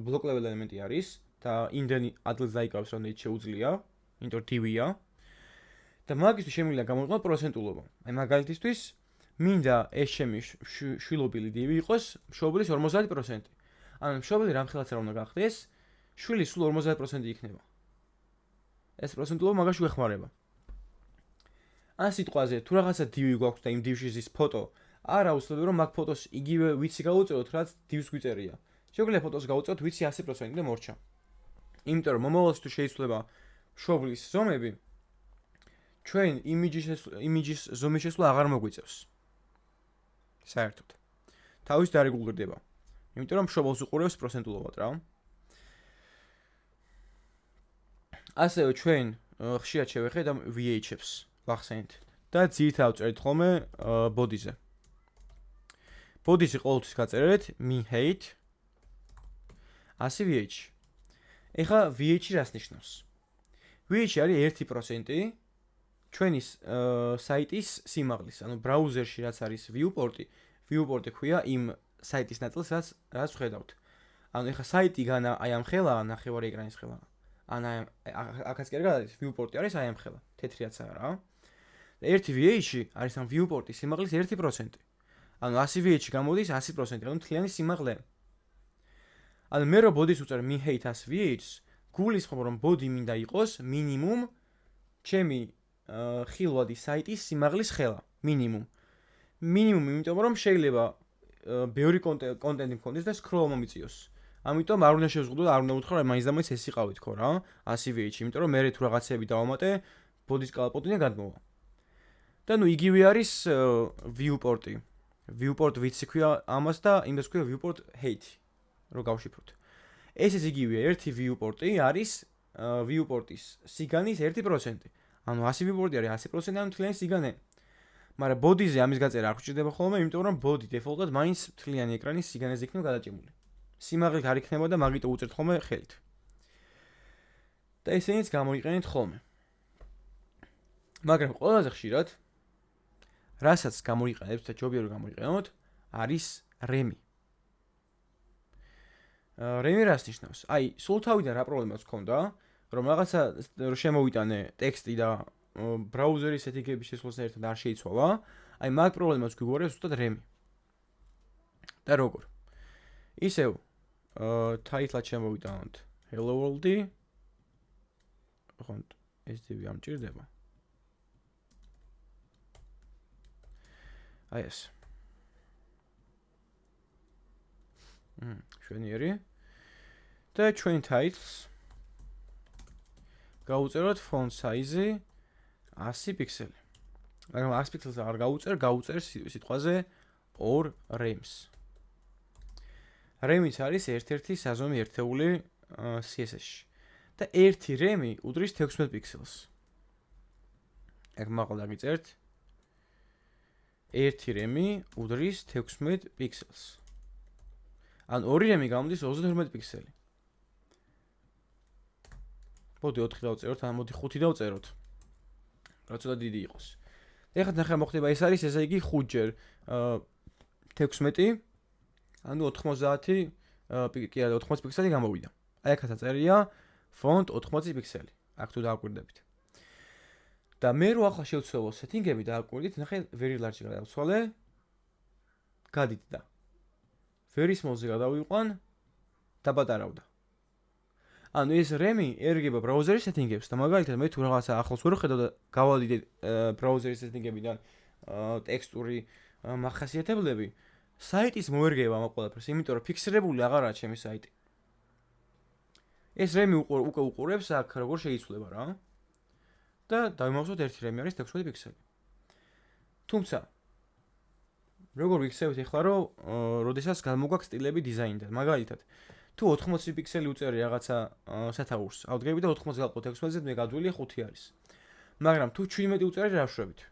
block level ელემენტი არის და იმდენი ადგილს დაიკავებს, რომ შეუძლია, იმიტომ div-ია. და მაგისთვის შემიძლია გამოვიყენო პროცენტულობა. აი მაგალითისთვის მინდა ეს ჩემი შვილობილი დივი იყოს მშობლის 50%. ანუ მშობელი რამხელაც არ უნდა გახდეს, შვილი სულ 50% იქნება. ეს პროცენტულობა მაგაში უეხმარება. ან სიტყვაზე თუ რაღაცა დივი გვაქვს და იმ დივში ზის ფოტო, არ აუცილებელი რომ მაგ ფოტოს იგივე ვიცი გავუწეროთ, რაც დივს გვიწერია. შეგვიძლია ფოტოს გავუწეროთ ვიცი 100% და მორჩა. იმიტომ რომ მომავალში თუ შეიცვლება მშობლის ზომები, ჩვენ იმიჯის ზომის შესვლა აღარ მოგვიწევს. საერთოდ. თავის დარეგულირდება. იმიტომ რომ მშობელს უყურებს პროცენტულობად რა. ასევე ჩვენ ხშირად შევეხეთ ამ VH-ებს, ვახსენეთ და ძირითადად ავწერთ ხოლმე body-ზე. Body-ზე ყოველთვის გაწერეთ min height 100 VH. ეხლა VH-ი რას ნიშნავს? VH არის 1% ჩვენი საიტის სიმაღლის, ანუ ბრაუზერში რაც არის viewport-ი ქვია იმ საიტის ნაწილს, რაც ვხედავთ. ანუ ეხლა საიტი განა აი ამ ხელა, ნახევარი ეკრანის ხელა. ან აქაც კი არ გადადის, viewport-ი არის აი ამ ხელა, თეთრიაცაა რა. და 1 VH-ი არის ამ viewport-ის სიმაღლის 1%. ანუ 100 VH-ი გამოდის 100%, ანუ მთლიანი სიმაღლე. ანუ მე რო body-ს უწერ min height 100 VH-ს, გულისხმობ რომ body მინდა იყოს მინიმუმ ჩემი ხილვადი საიტის სიმაღლის ხელა, მინიმუმ. მინიმუმ, იმიტომ რომ შეიძლება ბევრი კონტენტი მქონდეს და scroll მომიწიოს. ამიტომ არ უნდა შევზღუდო, არ უნდა უთხრა, მაინც და მაინც ეს იყავით ხო რა, 100 VH-ი, იმიტომ რომ მე თუ რაღაცები დავამატე, body-ს კალაპოტინე გადმოვა. და ნუ იგივე არის viewport-ი. Viewport width-ი ქვია ამას და იმას ქვია viewport height-ი, რო გავშიფროთ. ესეც იგივეა, ერთი viewport-ი არის viewport-ის სიგანის 1%. ანუ 100 viewport-ი არის 100%, ანუ მთლიანი სიგანე. მაგრამ body-ზე ამის გაწერა არ გვჭირდება ხოლმე, იმიტომ რომ body default-ად მაინც მთლიანი ეკრანის სიგანეზე იქნება გადაჭიმული. სიმაღლით არ იქნება და მაგით უწერთ ხოლმე ხელით. და ესენიც გამოიყენეთ ხოლმე. მაგრამ ყველაზე ხშირად რასაც გამოიყენებთ და ჯობია რომ გამოიყენოთ, არის rem-ი. rem-ი რას ნიშნავს? აი, სულ თავიდან რა პრობლემაც ჰქონდა, რომ რაღაცა შემოვიტანე ტექსტი და ბრაუზერის ეთიკების შესვლასთან ერთად არ შეიცვალა, აი მაგ პრობლემას გვიგორებს ზუსტად rem-ი. და როგორ? ისევ title-ად შემოვიტანოთ hello world-ი. ხონდ ეს დივი არ მჭირდება. აი ეს. შვენიერი. და ჩვენ titles გავუწეროთ font size-ი 100 პიქსელი. მაგრამ 100 პიქსელს არ გავუწერ სიტყვაზე 2 rems. rem-იც არის ერთ-ერთი საზომი ერთეული CSS-ში. და 1 rem-ი უდრის 16 პიქსელს. ეგ მაღლა დაგიწერთ. 1 rem-ი უდრის 16 პიქსელს. ან 2 rem-ი გამოდის 32 პიქსელი. მოდი 4 დავწეროთ, ან მოდი 5 დავწეროთ. რა ცოტა დიდი იყოს. ეხლა ნახე მოხდება, ეს არის ესე იგი 5 ჯერ 16 ანუ 90 კი არა 80 პიქსელი გამოვიდა. აი აქაც აწერია font 80 პიქსელი. აქ თუ დააკვირდებით. და მე რო ახლა შევცვალო setting-ები და აკვირდით, ნახე very large გადავცვალე. გადიდდა. very small-ზე გადავიყვან და პატარავდა. ანუ ეს RAM-ი ერგება ბრაუზერის setting-ებს და მაგალითად მე თუ რაღაცა ახლოს ვერ ხედავ და გავალიდე ბრაუზერის setting-ებიდან ტექსტური მახასიათებლები, საიტის მოერგება ამ ყველაფერს, იმიტომ რომ ფიქსირებული აღარაა ჩემი საიტი. ეს RAM-ი უკვე უყურებს აქ როგორ შეიცვლება რა. და დავიმოვსოთ ერთი RAM-ი არის 16 პიქსელი. თუმცა როგორ ვიქცევთ ახლა რომ როდესაც გამოგვაქვს სტილები დიზაინიდან, მაგალითად თუ 80 პიქსელი უწერი რაღაცა სათაურს, ავდგები და 80 გავყოთ 16-ზე, მე გადვილი 5 არის. მაგრამ თუ 17 უწერი რა ვშვებით?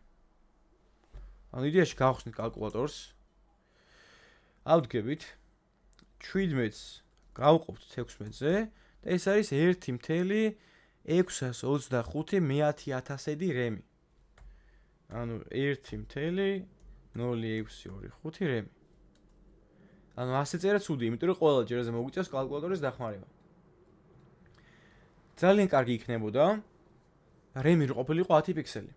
ანუ იდეაში გავხსნით კალკულატორს. ავდგებით 17-ს გავყოფთ 16-ზე და ეს არის 1.625 RAM-ი. ანუ 1.0625 RAM-ი. ანუ ასე წერა ცუდი, იმიტომ რომ ყველა ჯერზე მოგვიწევს კალკულატორის დახმარება. ძალიან კარგი იქნებოდა RAM-ი რო ყოფილიყო 10 პიქსელი.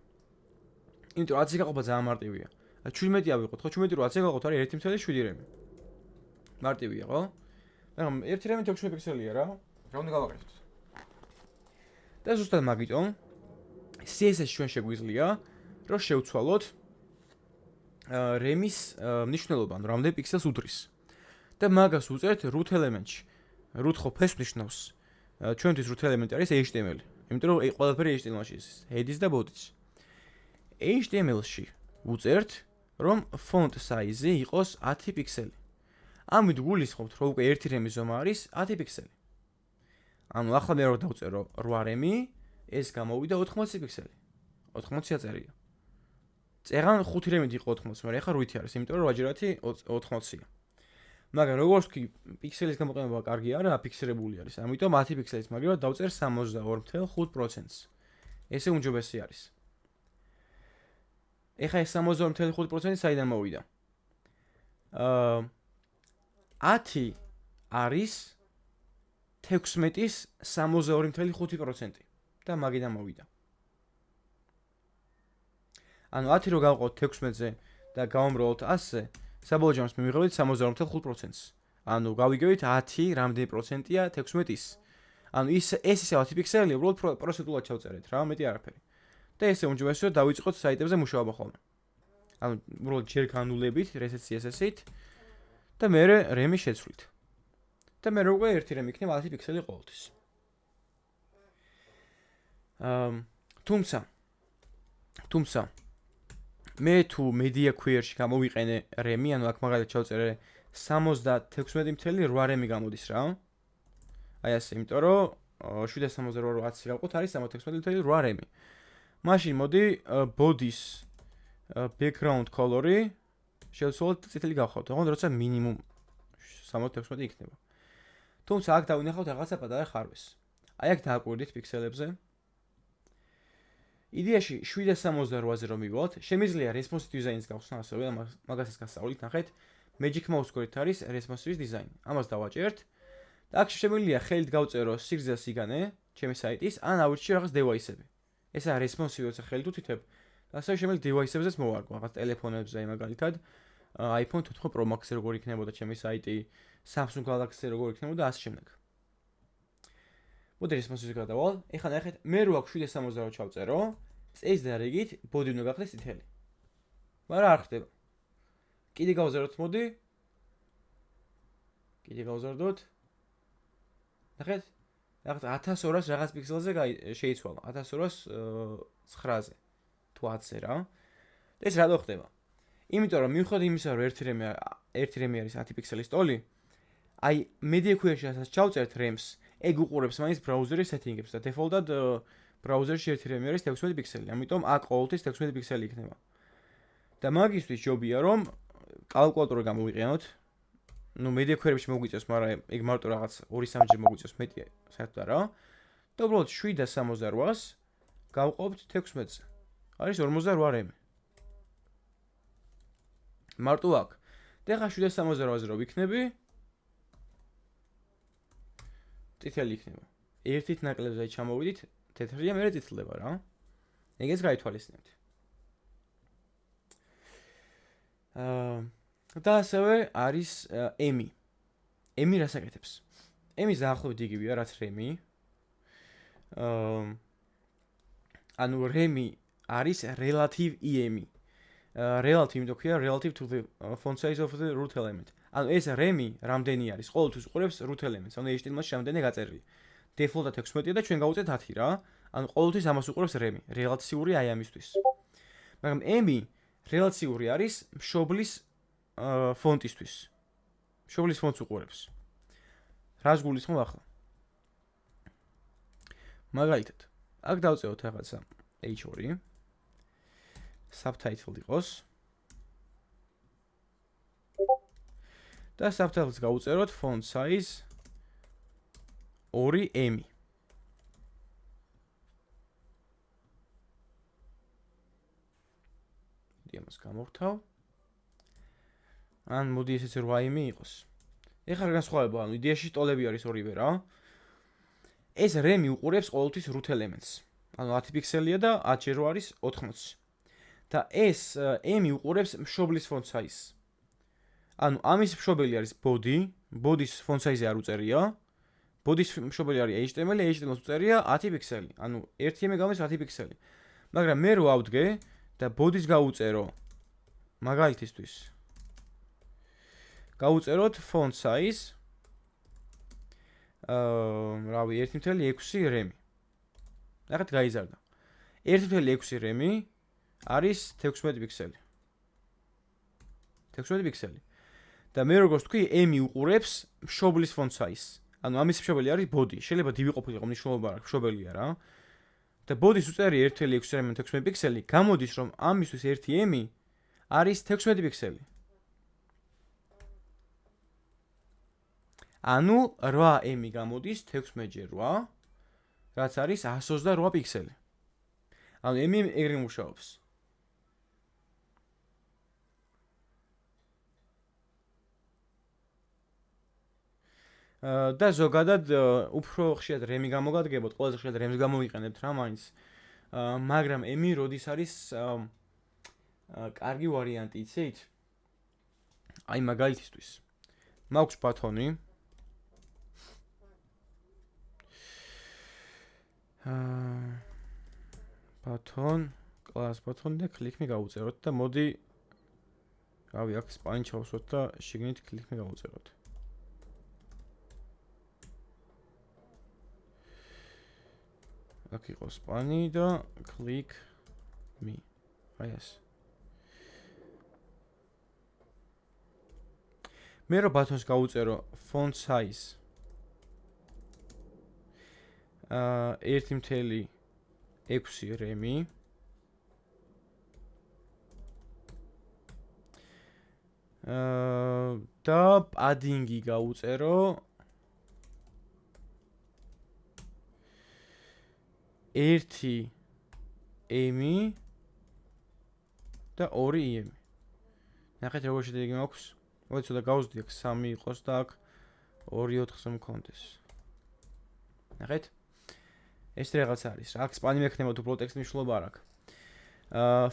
იმიტომ რომ 10-ი გაყოფა ძალიან მარტივია. 17 ავიღოთ, ხო 17 რო 10-ი გაყოფთ არის 1.7 RAM-ი. მარტივია, ხო? მაგრამ ერთი RAM-ი 16 პიქსელია რა. რა უნდა გავაკეთოთ? და ზუსტად მაგიტომ CSS ჩვენ შეგვიძლია რომ შევცვალოთ RAM-ის მნიშვნელობა, ანუ რამდენი პიქსელს უდრის. და მაგას უწერთ root element-ში. root ხო ფეს ნიშნავს. ჩვენთვის root element არის HTML. იმიტომ რომ ყველაფერი HTML-ში ის head-ის და body-ს. HTML-ში უწერთ რომ font size-ი იყოს 10 პიქსელი. ამით გულისხმობთ რომ უკვე ერთი RAM-ის ზომა არის 10 პიქსელი. ანუ ახლა მე რო დავწერო 8 RAM-ი, ეს გამოვიდა 80 პიქსელი. 80 აწერია. წერან 5 RAM-ით იყო 80, მაგრამ ახლა 8 არის, იმიტომ რომ 8 80-ია. მაგრამ როგორც კი პიქსელის გამოყენება კარგი არა, აფიქსირებული არის. ამიტომ 10 პიქსელის მაგალითად დავწერ 62.5%-ს. ესე უმჯობესი არის. ეხა ეს 62.5% საიდან მოვიდა? 10 არის 16-ის 62.5% და მაგიდან მოვიდა. ანუ 10 რო გავყოთ 16-ზე და გავამრავლოთ 100-ზე, საბოლოო ჯამს მივიღებთ 62.5%-ს. ანუ გავიგებთ 10 რამდენი პროცენტია 16-ის. ანუ ეს ისე 10 პიქსელია, უბრალოდ პროცენტულად ჩავწერეთ რა, მეტი არაფერი. და ესე უმჯობესია რომ დავიწყოთ საიტებზე მუშაობა ხოლმე. ანუ უბრალოდ ჯერ განულებით reset CSS-ით და მე RAM-ი შეცვლით. და მე უკვე ერთი RAM იქნება 10 პიქსელი ყოველთვის. თუმცა მე თუ media query-ში გამოვიყენე RAM-ი, ანუ აქ მაგალითად ჩავწერე 76.8 RAM-ი გამოდის რა. აი ასე, იმიტომ რომ 768 გავყოთ არის 76.8 RAM-ი. მაშინ მოდი body-ს background color-ი შევცვალოთ წითელი გავხავთ, ოღონდ როცა მინიმუმ 76 იქნება. თუმცა აქ დავინახავთ რაღაცა პატარა ხარვეს. აი აქ დააკვირდით პიქსელებზე. იდეაში 768-ზე რომ მივალთ, შემიძლია responsive design-ს გავხსნა ასევე, მაგასაც გასწავლით, ნახეთ, magic mouse გვერდით არის responsive design. ამას დავაჭერთ და აქ შემიძლია ხელით გავწერო სიგრძე სიგანე ჩემი საიტის, ან ავირჩიო რაღაც device-ები. ესა responsive როცა ხელით უთითებ, ასევე შემიძლია device-ებზეც მოვარგო, რაღაც ტელეფონებზე, მაგალითად, iPhone 14 Pro Max-ზე როგორ იქნებოდა ჩემი საიტი, Samsung Galaxy-ზე როგორ იქნებოდა და ასე შემდეგ. მოდი responsive-ზე გადავალ. ეხლა ნახეთ, მე რო აქ 768 ჩავწერო, წეს და რიგით body უნდა გახდეს წითელი. მაგრამ არ ხდება. კიდე გავზარდოთ, მოდი. კიდე გავზარდოთ. ნახეთ, რაღაც 1200 რაღაც პიქსელზე შეიცვალა, 1209-ზე. თუ 10-ზე რა. ეს რატო ხდება? იმიტომ რომ მივხვდეთ იმისა, რომ ერთი RAM არის 10 პიქსელის ტოლი, აი media query-ში ჩავწერთ RAM-ს, ეგ უყურებს მაინც ბრაუზერის setting-ებს და default-ად ბრაუზერში ერთი RAM არის 16 პიქსელი, ამიტომ აქ ყოველთვის 16 პიქსელი იქნება. და მაგისთვის ჯობია რომ კალკულატორი გამოვიყენოთ. ნუ media query-ში მოგვიწევს, მაგრამ ეგ მარტო რაღაც 2-3 ჯერ მოგვიწევს, მეტი საერთოდ არა. და უბრალოდ 768-ს გავყოფთ 16-ზე. არის 48 RAM. მარტო აქ და ხა 768-ზე რო ვიქნები წითელი იქნება. ერთით ნაკლებზე ჩამოვიდით, თეთრია მე წითლდება რა. ეგეც გაითვალისწინებთ. და ასევე არის ემი. ემი რას აკეთებს? ემი დაახლოებით იგივეა რაც რემი. ანუ რემი არის relative EMI. Relative იმიტომ ქვია relative to the font size of the root element. ანუ ეს რემი რამდენი არის? ყოველთვის უყურებს root elements. ანუ HTML-ში რამდენი გაწერილი. Default-ად 16-ია და ჩვენ გავუწევთ 10 რა. ანუ ყოველთვის ამას უყურებს რემი. რელაციური აი ამისთვის. მაგრამ ემი რელაციური არის მშობლის ფონტისთვის. მშობლის ფონტს უყურებს. რას გულისხმობ ახლა? მაგალითად, აქ დავწეროთ რაღაცა H2 subtitle იყოს. და subtitles გავუწეროთ font size 2M. იმას გამოვთავ. ან მოდი ესეც 8M იყოს. ეხლა რა განსხვავება? ანუ იდეაში ტოლები არის ორივე რა. ეს რემი უყურებს ყოველთვის root elements. ანუ 10 პიქსელია და 10 რო არის 80. და ეს ემი უყურებს მშობლის font size. ანუ ამის მშობელი არის body, body-s font size არ უწერია. body-s მშობელი არის HTML, HTML-ს უწერია 10 პიქსელი. ანუ 1M გამოს 10 პიქსელი. მაგრამ მე რო ავდგე და body-s გავუწერო მაგალითისთვის. გავუწეროთ font size რავი 1.6 რემი. ნახეთ გაიზარდა. 1.6 რემი არის 16 პიქსელი. 16 პიქსელი. და მე როგორც თქვი, ემი უყურებს მშობლის font size. ანუ ამის მშობელი არის body. შეიძლება divy ყოფილიყო მნიშვნელობა არ აქვს, მშობელია რა. და body-s უწერი 1.6 რემი 16 პიქსელი, გამოდის რომ ამისთვის 1M არის 16 პიქსელი. ანუ 8M გამოდის 16x8, რაც არის 128 პიქსელი. ანუ M ეგრე მუშაობს. და ზოგადად უფრო ხშირად რემი გამოგადგებოთ, ყველაზე ხშირად რემს გამოვიყენებთ რა მაინც. მაგრამ M როდის არის კარგი ვარიანტი, იცით? აი მაგალითისთვის. მაქვს ბათონი. ბათონ, კლას ბათონი და კლიკმი გავუწეროთ და მოდი რავი, აქ სპანი ჩავსვათ და შიგნით კლიკმი გავუწეროთ. აქ იყოს სპანი და click me. აი ეს. მე რო ბათონს გავუწერო font size 1.6 რემი და padding-ი გავუწერო 1M და 2M. ნახეთ როგორ შედეგი მაქვს. მოდი ცოტა გავუზდი აქ 3 იყოს და აქ 2-4-ზე მქონდეს. ნახეთ? ეს რაღაც არის. აქ სპანი მექნებათ უფრო ტექსტის მნიშვნელობა არ აქვს.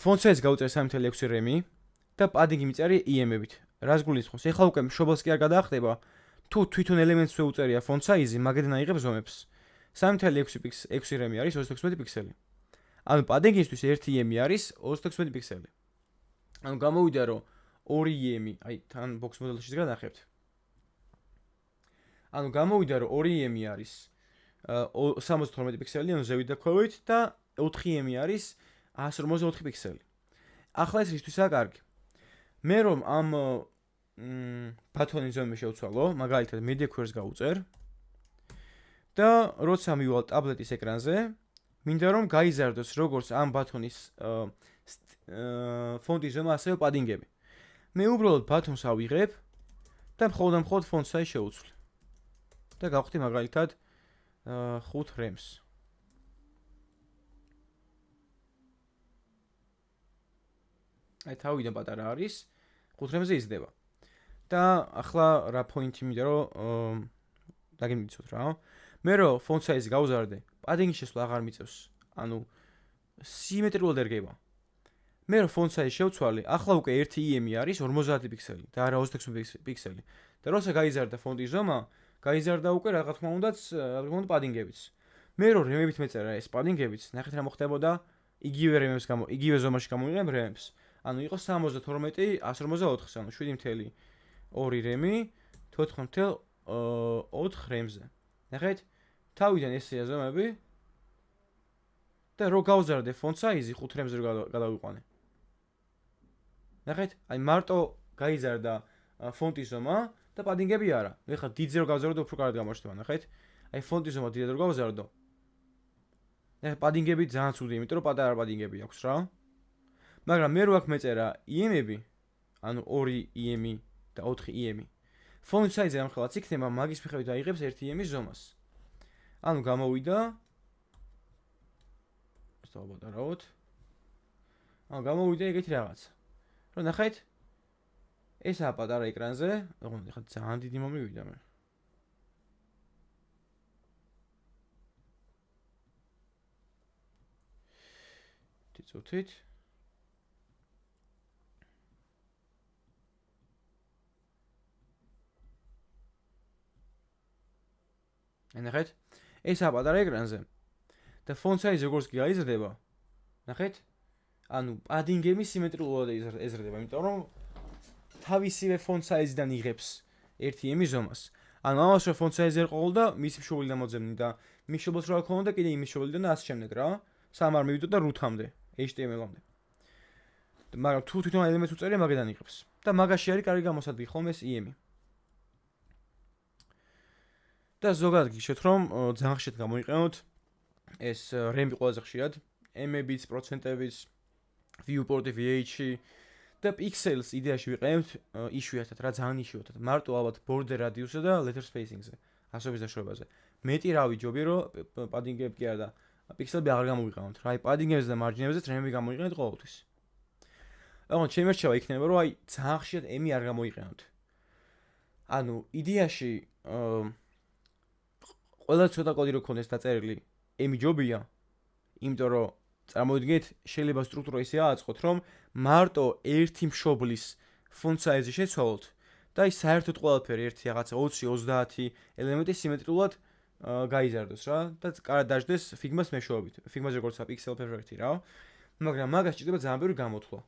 font size გავუწერ 3.6 რემი და padding-ი მიწერი EM-ებით. რას გულისხმობს? ეხლა უკვე მშობელს კი არ გადაახტება, თუ თვითონ ელემენტს უწერია font size-ი, მაგედან აიღებს ზომებს. 3.6 რემი არის 26 პიქსელი. ანუ padding-ისთვის 1M არის 26 პიქსელი. ანუ გამოვიდა რომ 2M, აი თან box model-ში გადახებთ. ანუ გამოვიდა რომ 2M არის 72 პიქსელი, ანუ ზევით და ქვევით და 4M არის 154 პიქსელი. ახლა ეს რისთვისაა კარგი. მე რომ ამ ბათონის ზომი შევცვალო, მაგალითად media queries გავუწერ და როცა მივალ ტაბლეტის ეკრანზე, მინდა რომ გაიზარდოს როგორც ამ ბათონის ფონტის ზომა, ასევე padding-ები. მე უბრალოდ ბათონს ავიღებ და მხოლოდ font size შევუცვლი. და გავხდი მაგალითად 5 რემს. აი თავიდან პატარა არის, 5 რემზე იზრდება. და ახლა რა პოინტი მინდა რომ დაგემიცოთ რა. მე რო font size-ი გავზარდე, padding-ის შესვლა აღარ მიწევს. ანუ სიმეტრიულად ერგება. მე რო font size შევცვალე, ახლა უკვე 1 EM-ი არის 50 პიქსელი და არა 26 პიქსელი. და როცა გაიზარდა ფონტის ზომა, გაიზარდა უკვე რა თქმა უნდა padding-ებიც. მე რო რემებით მეწერა ეს padding-ებიც, ნახეთ რა მოხდებოდა, იგივე ზომაში გამოვიყენებ რემებს. ანუ იყო 72 154, ანუ 7.2 რემი 4.4 რემზე. ნახეთ, თავიდან ესეა ზომები და რო გავზარდე font size-ი 5 რემზე გადავიყვანე. ნახეთ, აი მარტო გაიზარდა ფონტის ზომა და padding-ები არა. ეხლა დიდზე რო გავზარდო, უფრო კარგად გამოჩნდება, ნახეთ. აი ფონტის ზომა დიდად რო გავზარდო. ნახეთ, padding-ები ძალიან ცუდი, იმიტომ რომ პატარა padding-ები აქვს რა. მაგრამ მე რო აქ მეწერა EM-ები, ანუ 2 EM-ი და 4 EM-ი. font size-ი ამ ხელაც იქნება, მაგის მიხედვით აიღებს 1 EM-ის ზომას. ანუ გამოვიდა დავაბატარავოთ. ანუ გამოვიდა ეგეთი რაღაცა. რომ ნახეთ, ესაა პატარა ეკრანზე, ოღონდ ეხლა ძალიან დიდი მომივიდა მე. წუთით. ნახეთ, ესაა პატარა ეკრანზე. და font size როგორც კი გაიზრდება, ნახეთ? ანუ padding-ები სიმეტრიულად ეზრდება, იმიტომ რომ თავისივე font size-დან იღებს 1 EM-ის ზომას. ანუ ამას რო font size ერყოლ და მისი მშობლიდან მოძებნი და მის მშობელს რო აქონდა კიდე იმის მშობლიდან და ასე შემდეგ რა. სამ არ მივიდო და root-მდე, HTML-მდე. მაგრამ თუ თვითონ ელემენტს უწერია, მაგედან იღებს. და მაგაში არის კარგი გამოსადეგი ხოლმე ეს EM-ი. და ზოგადად გიშეთ რომ ძალიან ხშირად გამოიყენოთ ეს RAM-ი ყველაზე ხშირად, M-ებიც, პროცენტებიც, viewport-ი, VH-ი და pixels იდეაში ვიყენებთ იშვიათად, რა ძალიან იშვიათად. მარტო ალბათ border radius-ზე და letter spacing-ზე, ასოების დაშორებაზე. მეტი რა ვიჯობი რომ padding-ები კი არა და pixel-ები აღარ გამოვიყენოთ. რა აი padding-ებზე და margin-ებზე RAM-ი გამოიყენეთ ყოველთვის. ოღონდ ჩემი რჩევა იქნება რომ აი ძალიან ხშირად M-ი არ გამოიყენოთ. ანუ იდეაში ყველა ცოტა კოდი რო გქონდეს დაწერილი M-ი ჯობია, იმიტომ რომ წარმოვიდგინეთ, შეიძლება სტრუქტურა ისე ააწყოთ, რომ მარტო ერთი მშობლის font size-ი შეცვალოთ და ის საერთოდ ყველაფერი ერთი რაღაცა 20-30 ელემენტი სიმეტრიულად გაიზარდოს რა და კარგად დაждდეს Figma-ს მეშვეობით. Figma-ზე როგორც pixel perfect-ი რა. მაგრამ მაგას ჭირდება ძალიან ბევრი გამოთვლა.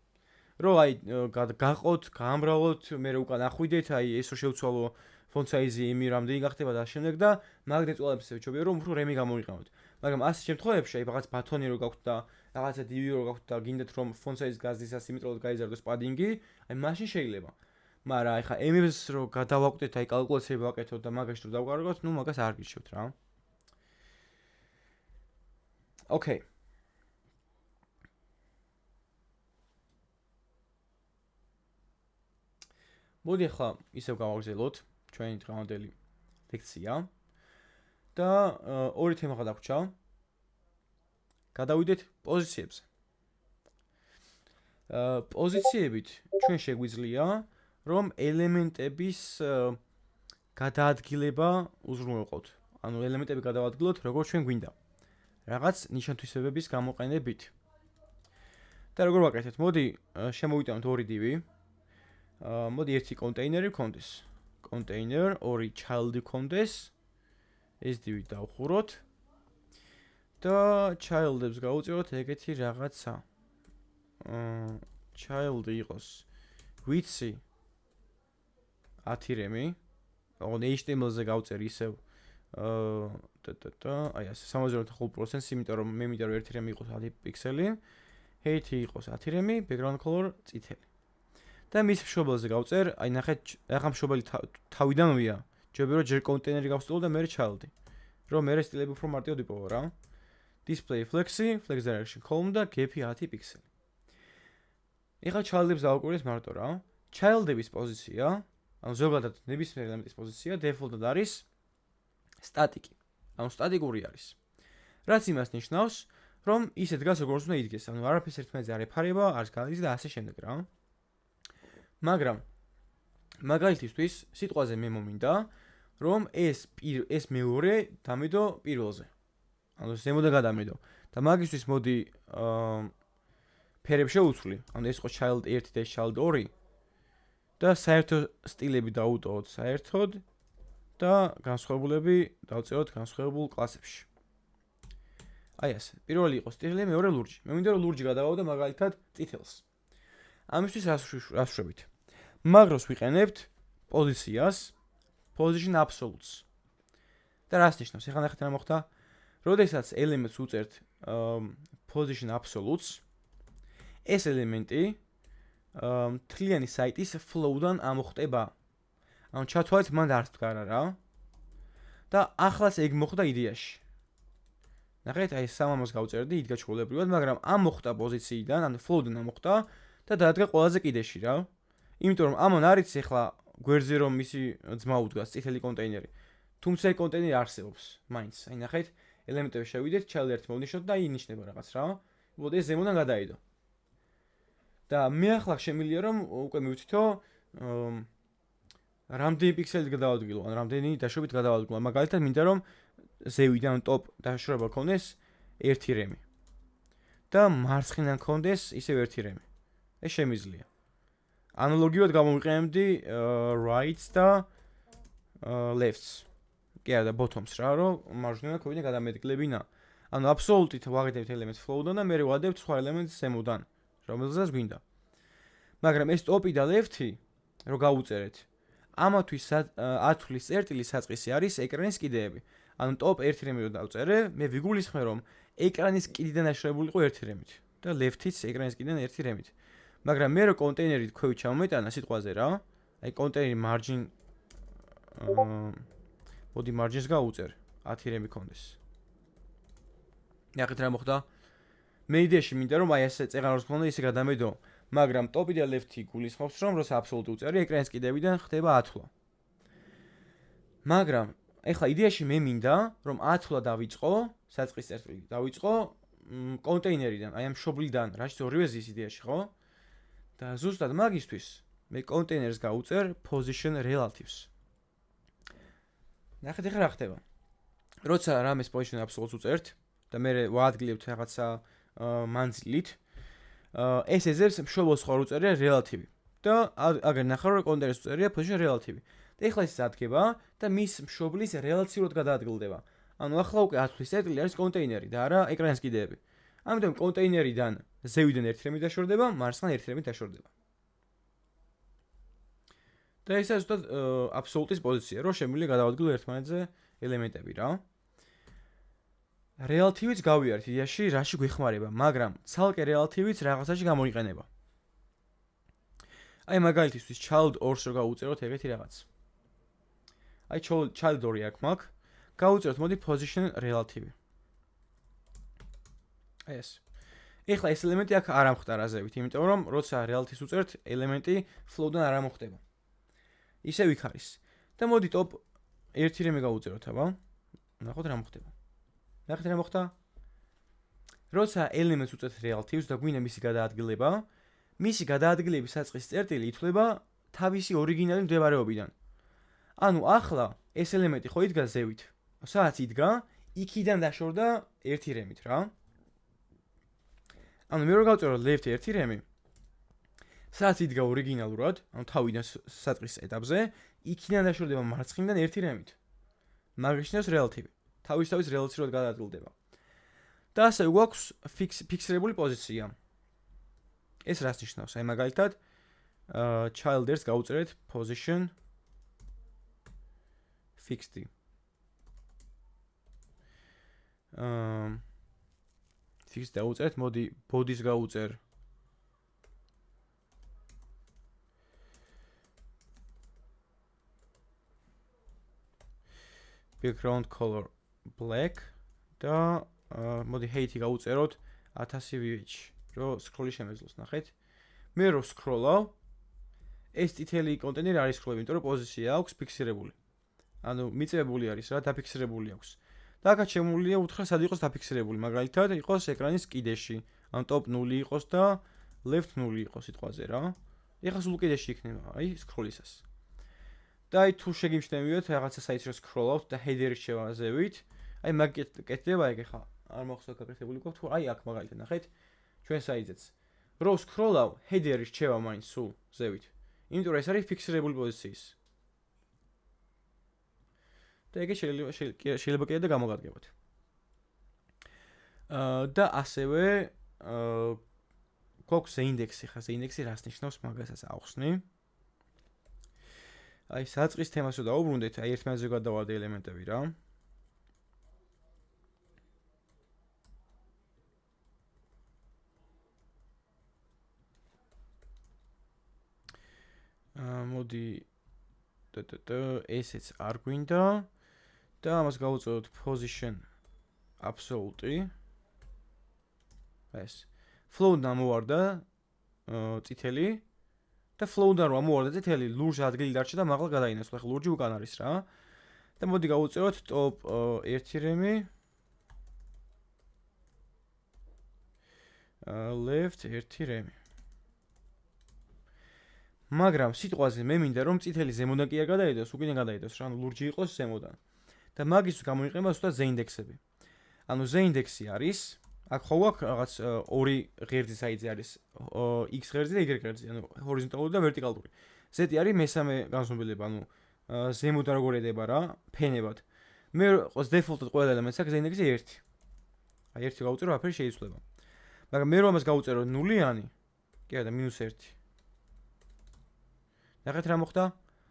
რომ აი გაყოთ, გაამრავლოთ, მე უკან ახვიდეთ, აი ეს რო შევცვალო font size-ი M-ი რამდენი გახდება და შემდეგ და მაგ დეწვალებს ვიჩობია რომ უფრო RAM-ი გამოიყენოთ. მაგრამ ასეთ შემთხვევებში აი რაღაც ბათონი რო გაქვთ და რაღაცა div რო გაქვთ და გინდათ რომ font size გაზრდის ასიმეტრიულად გაიზარდოს padding-ი, აი მაშინ შეიძლება. მაგრამ აი ხა M-ებს რო გადავაკვდეთ, აი კალკულაციები ვაკეთოთ და მაგაში რო დავკარგოთ, ნუ მაგას არ გიშევთ რა. Okay. მოდი ახლა ისევ გავაგრძელოთ ჩვენი დღევანდელი ლექცია და ორი თემა გადაგვჭა. გადავიდეთ პოზიციებზე. პოზიციებით ჩვენ შეგვიძლია რომ ელემენტების გადაადგილება უზრუნველყოთ. ანუ ელემენტები გადავადგილოთ როგორც ჩვენ გვინდა. რაღაც ნიშან-თვისებების გამოყენებით. და როგორ ვაკეთეთ? მოდი შემოვიტანოთ ორი div-ი. მოდი ერთი კონტეინერი ვქონდეს. Container, ორი child ვქონდეს. ეს div-ი დავხუროთ. და child-ებს გავუწიოთ ეგეთი რაღაცა. child იყოს width-ი 10 რემი. ოღონდ HTML-ზე გავწერ ისევ აი ასე 75%, იმიტომ რომ მე მინდა რომ 1 რემი იყოს 10 პიქსელი. height-ი იყოს 10 რემი, background color წითელი. და მის მშობელზე გავწერ, აი ნახეთ, ახლა მშობელი თავიდანვეა. ჯობია რომ ჯერ კონტეინერი გავსწავლო და მე child-ი. რომ მე სტილები უფრო მარტივად ვიპოვო რა. Display flexi, flex direction column და gap-ი 10 პიქსელი. ეხლა child-ებს დავაკვირდეთ მარტო რა. Child-ების პოზიცია, ანუ ზოგადად ნებისმიერ ელემენტის პოზიცია default-ად არის სტატიკი. ანუ სტატიკური არის. რაც იმას ნიშნავს, რომ ისე დგას როგორც უნდა იდგეს, ანუ არაფერს ერთმანეთზე არ ეფარება, არც გადის და ასე შემდეგ რა. მაგრამ მაგალითისთვის სიტყვაზე მე მომინდა რომ ეს მეორე დამიდო პირველზე. ანუ ზემოდან გადამიდო. და მაგისთვის მოდი ფერებს შევუცვლი. ანუ ეს იყო child 1 და child 2 და საერთო სტილები დაუტოვოთ საერთოდ და განსხვავებულები დავწეროთ განსხვავებულ კლასებში. აი ასე. პირველი იყო სტილი, მეორე ლურჯი. მე მინდა რომ ლურჯი გადავავდე მაგალითად წითელს. ამისთვის რას ვშვებით? მაგროს ვიყენებთ პოზიციას, position absolutes. და რას ნიშნავს? ეხლა ნახეთ რა მოხდა. როდესაც ელემენტს უწერთ position absolutes, ეს ელემენტი მთლიანი საიტის flow-დან ამოხტება. ანუ ჩათვალეთ მან არ თქვარა რა. და ახლაც ეგ მოხდა იდეაში. ნახეთ, აი 300-ს გავწერდი იდგა ჩვეულებრივად, მაგრამ ამ მოხდა პოზიციიდან, ანუ flow-დან ამოხტა და დადგა ყველაზე კიდეში რა. იმიტომ რომ ამან არის ეხლა გვერდზე რომ მისი ძმა უდგას წითელი კონტეინერი. თუმცა ეს კონტეინერი არსებობს მაინც. აი ნახეთ, ელემენტები შევიდეთ, child 1 მოვნიშნოთ და ინიშნება რაღაც რა. უბრალოდ ეს ზემოდან გადაიდო. და მე ახლა შემიძლია რომ უკვე მივთითო რამდენი პიქსელით გადავადგილო, ან რამდენი დაშვებით გადავადგილო. მაგალითად მინდა რომ ზევიდან ტოპ დაშორება ქონდეს 1 რემი. და მარცხნიდან ქონდეს ისევ 1 რემი. ეს შემიძლია. ანალოგიურად გამოვიყენებდი rights და lefts. კი არა და bottoms რა, რომ მარჯვნიდან ქოვინა გადამეტკლებინა. ანუ აბსოლუტით ვაღებთ ელემენტს flow-დან და მე ვადებ სხვა ელემენტს ზემოდან, რომელზეც გვინდა. მაგრამ ეს ტოპი და left-ი რო გავუწერეთ, ამათვის ათვლის წერტილი საწყისი არის ეკრანის კიდეები. ანუ top 1 რემი რო დავწერე, მე ვიგულისხმე რომ ეკრანის კიდიდან აშრებული იყო 1 რემით და left-იც ეკრანის კიდიდან 1 რემით. მაგრამ მე რო კონტეინერით ქვევით ჩამომეტანა სიტყვაზე რა, აი კონტეინერი margin body margins გავუწერ 10 რემი კონდეს. ნახეთ რა მოხდა. მე იდეაში მინდა რომ აი ესე წეღაროს ქონდა ისე გადამედო, მაგრამ ტოპი და left-ი გულისხმობს რომ როცა აბსოლუტი უწერი ეკრანის კიდევიდან ხდება ათვლა. მაგრამ ეხლა იდეაში მე მინდა რომ ათვლა დავიწყო, საწყის წერტილი დავიწყო კონტეინერიდან, აი ამ მშობლიდან, რაც ორივე ზის იდეაში ხო? და ზუსტად მაგისთვის მე კონტეინერს გავუწერ position relatives. ნახეთ ეხლა რა ხდება. როცა რამეს position absolutes უწერთ და მე ვაადგილებთ რაღაცა მანძილით, ეს ეძებს მშობელს ხარ უწერია relative. და აგერ ნახავ რომ კონტეინერს უწერია position relative. და ეხლა ეს დადგება და მის მშობლის რელაციურად გადაადგილდება. ანუ ახლა უკვე ათვლის წერტილი არის კონტეინერი და არა ეკრანის კიდეები. ამიტომ კონტეინერიდან ზევიდან 1 რემი დაშორდება, მარცხნიდან 1 რემი დაშორდება. და ეს არის ზუსტად აბსოლუტის პოზიცია, რომ შემიძლია გადავადგილო ერთმანეთზე ელემენტები რა. რელატივიც გავიარეთ იდეაში, რაში გვეხმარება, მაგრამ ცალკე რელატივიც რაღაცაში გამოიყენება. აი მაგალითისთვის child 2-ს რო გავუწეროთ ეგეთი რაღაც. აი child 2 აქ მაქვს, გავუწეროთ მოდი position relative. აი ეს. ეხლა ეს ელემენტი აქ არ ამხტარა ზევით, იმიტომ რომ როცა relatives უწერთ, ელემენტი flow-დან არ ამოხტება. ისე იქ არის. და მოდი top 1 რემი გავუწეროთ, აბა. ნახოთ რა მოხდება. ნახეთ რა მოხდა. როცა ელემენტს უწერთ relatives და გვინდა მისი გადაადგილება, მისი გადაადგილების საწყის წერტილი ითვლება თავისი ორიგინალი მდებარეობიდან. ანუ ახლა ეს ელემენტი ხო იდგა ზევით. სადაც იდგა, იქიდან დაშორდა 1 რემით რა. ანუ მე რო გავწერო left 1 რემი, სადაც იდგა ორიგინალურად, ანუ თავიდან საწყის ეტაპზე, იქიდან დაშორდება მარცხნიდან 1 რემით. მაგნიშნავს relative. თავის რელაციურად გადაადგილდება. და ასე გვაქვს ფიქსირებული პოზიცია. ეს რას ნიშნავს? აი მაგალითად, child 1-ს გავუწერეთ position fixed. fixed დავუწერეთ, მოდი body-ს გავუწერ background color black და მოდი height-ი გავუწეროთ 1000 VH, რომ scroll-ი შემეძლოს, ნახეთ. მე რო scroll-ავ, ეს წითელი კონტეინერი არის scroll-ი, იმიტომ რომ პოზიცია აქვს ფიქსირებული. ანუ მიწევებული არის რა, დაფიქსირებული აქვს. და აქაც შემიძლია უთხრა სად იყოს დაფიქსირებული, მაგალითად იყოს ეკრანის კიდეში, ან top 0 იყოს და left 0 იყოს სიტყვაზე რა. ეხლა სულ კიდეში იქნება, აი scroll-ისას. და აი თუ შეგიმჩნევიოთ რაღაცა საიტს რო სკროლავთ და ჰედერი შევაზევით, აი მაგ კეთდება ეგ ხა არ მოხსოვს გაკეთებული გვაქვს, თუ აი აქ მაგალითად ნახეთ ჩვენ საიტზეც. რო სკროლავ, ჰედერი რჩება მაინც სულ ზევით. იმიტომ რომ ეს არის ფიქსირებული პოზიციის. და ეგ შეიძლება კიდე და გამოგადგებოთ. და ასევე გვაქვს ინდექსი, ხა ინდექსი რას ნიშნავს, მაგასაც ავხსნი. აი საწყის თემას რო დაუბრუნდეთ, აი ერთმანეთზე გადავადე ელემენტები რა. მოდი ესეც არ გვინდა და ამას გავუწევთ position absolute. ეს flow-დან მოვარდა წითელი და flow-დან რომ მოვარდა წითელი, ლურჯ ადგილი დარჩა და მაღლა გადაინაცვლა. ხო ლურჯი უკან არის რა. და მოდი გავუწევთ top 1 რემი left 1 რემი. მაგრამ სიტყვაზე მე მინდა რომ წითელი ზემოდან კი არ გადაიდოს, უკიდან გადაიდოს რა, ანუ ლურჯი იყოს ზემოდან. და მაგის გამოიყენება ზუსტად z ინდექსები. ანუ z ინდექსი არის, აქ ხო გვაქვს რაღაც ორი ღერძი საიტზე არის x ღერძი და y ღერძი, ანუ ჰორიზონტალური და ვერტიკალური. z არის მესამე განზომილება, ანუ ზემოდან როგორ ედება რა, ფენებად. მე ყოს დეფოლტად ყველა ელემენტს აქვს z ინდექსი 1. აი 1 გავუწერო, აფერი შეიცვლება. მაგრამ მე რომ ამას გავუწერო ნულიანი, კი არა და -1. ნახეთ რა მოხდა?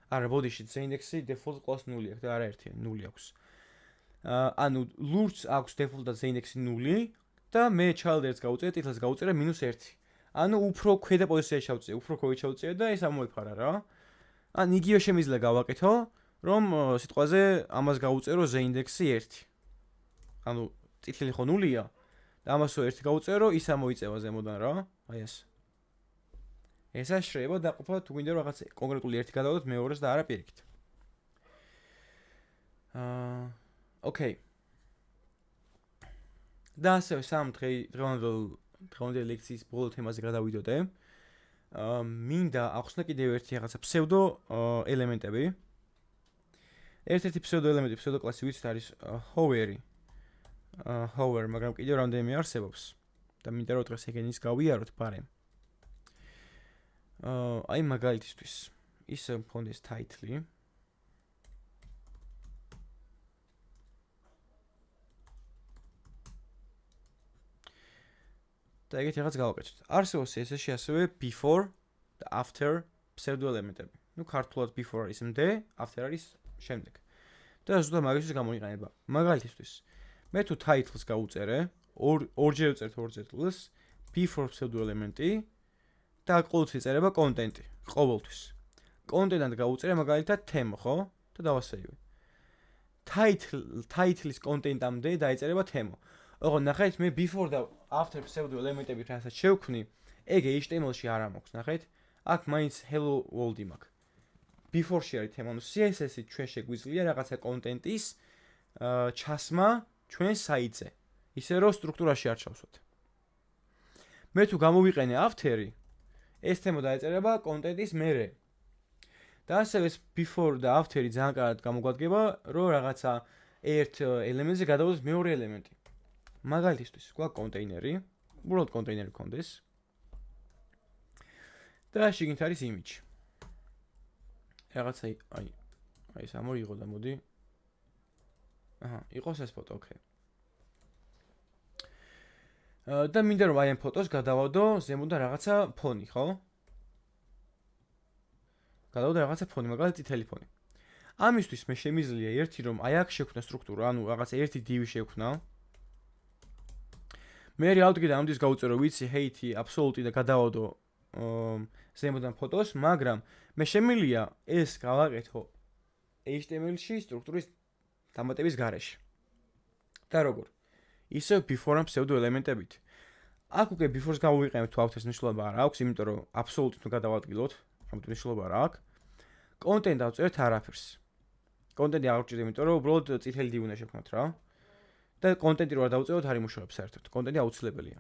არა, ბოდიში z ინდექსი დეფოლტ ყავს 0 აქვს და არა 1, 0 აქვს. ანუ ლურჯს აქვს დეფოლტად z ინდექსი 0 და მე child-ს გავუწერე, ტიტლს გავუწერე -1. ანუ უფრო ქვედა პოზიციაში ჩავწიე, უფრო ქვევით ჩავწიე და ეს ამოიფარა რა. ან იგივე შემიძლია გავაკეთო, რომ სიტყვაზე ამას გავუწერო z ინდექსი 1. ანუ ტიტლი ხო 0-ია და ამასო 1 გავუწერო, ის ამოიწევა ზემოდან რა. აი ეს. ესა შეიძლება დაყოფა თუ გვინდა რომ რაღაც კონკრეტული 1 გადავდოთ მეორეს და არა პირიქით. ოკეი. და ასევე სამ დღევანდელი ლექციის ბოლო თემაზე გადავიდოდე. მინდა ახსნა კიდევ ერთი რაღაცა ფსევდო ელემენტები. ერთ-ერთი ფსევდო ელემენტი, ფსევდო კლასი ვიცით არის hover-ი. hover, მაგრამ კიდევ რამდენიმე არსებობს. და მინდა რომ დღეს ეგენის გავიაროთ ბარემ. აი მაგალითისთვის ის მქონდეს title-ი. და ეგეთი რაღაც გავაკეთოთ. არსებობს CSS-ში ასევე before და after pseudo ელემენტები. ნუ ქართულად before არის მდე, after არის შემდეგ. და ზუსტად მაგისთვის გამოიყენება. მაგალითისთვის მე თუ title-ს გავუწერე, ორჯერ ვწერთ ორ წერტილს, before pseudo ელემენტი და ყოველთვის წერება content-ი, ყოველთვის. content-ად გავუწერე მაგალითად theme, ხო? და დავასეივე. title-ის content-ამდე დაეწერება theme. ოღონდ ნახეთ, მე before და after pseudo ელემენტები რასაც შევქმნი, ეგ HTML-ში არ ამოქვს, ნახეთ. აქ მაინც hello world-ი მაქვს. before-ში არის theme, ანუ CSS-ით ჩვენ შეგვიძლია რაღაცა content-ის ჩასმა ჩვენ საიტზე. ისე რომ სტრუქტურაში არ ჩავსვათ. მე თუ გამოვიყენე after-ი, ეს თემა დაეწერება content-ის მერე. და ასევე before და after-ი ძალიან კარგად გამოგვადგება, რომ რაღაცა ერთ ელემენტზე გადავდოთ მეორე ელემენტი. მაგალითისთვის, გვაქვს კონტეინერი, უბრალოდ კონტეინერი გქონდეს. და შიგნით არის image. რაღაცა აი ეს ამოიღო და მოდი. აჰა, იყოს ეს ფოტო, ოკეი. და მინდა რომ აი ამ ფოტოს გადავადო ზემოდან რაღაცა ფონი, ხო? გადავადო რაღაცა ფონი, მაგალითად წითელი ფონი. ამისთვის მე შემიძლია ერთი რომ აი აქ შევქმნა სტრუქტურა, ანუ რაღაცა ერთი div შევქმნა. მე რეალურად ამდის გავუწერო ვიცი height-ი, absolute და გადავადო ზემოდან ფოტოს, მაგრამ მე შემიძლია ეს გავაკეთო HTML-ში სტრუქტურის დამატების გარეშე. და როგორ? ისე before-ამ pseudo ელემენტებით. აქ უკვე before-ს გავუიყენებთ თუ author-ს მნიშვნელობა არ აქვს, იმიტომ რომ absolute თუ გადავადგილოთ, ამიტომ მნიშვნელობა არ აქვს. content დავწერთ არაფერს. content-ი არ გვჭირდება, იმიტომ რომ უბრალოდ წითელი div უნდა შევქმნათ რა. და content-ი რო არ დავწეროთ, არ იმუშავებს საერთოდ. content-ი აუცილებელია.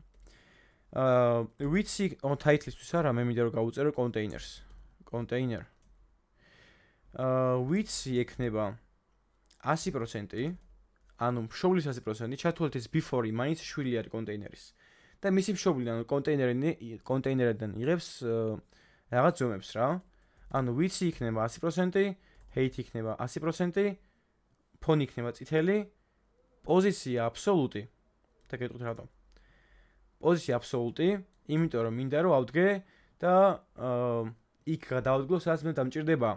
ვიცი on title-ისთვის არა, მე მინდა რომ გავუწერო containers. container. width-ი ექნება 100%, ანუ მშობლის 100%, ჩათვალეთ ეს before-ი მაინც შვილი არის კონტეინერის. და მისი მშობლი, ანუ კონტეინერიდან იღებს რაღაც ზომებს რა. ანუ width-ი იქნება 100%, height-ი იქნება 100%, ფონი იქნება წითელი, პოზიცია აბსოლუტი. და გეტყვით რატომ? პოზიცია აბსოლუტი, იმიტომ რომ მინდა რომ ავდგე და იქ გადავადგო, სადაც მე დამჭირდება.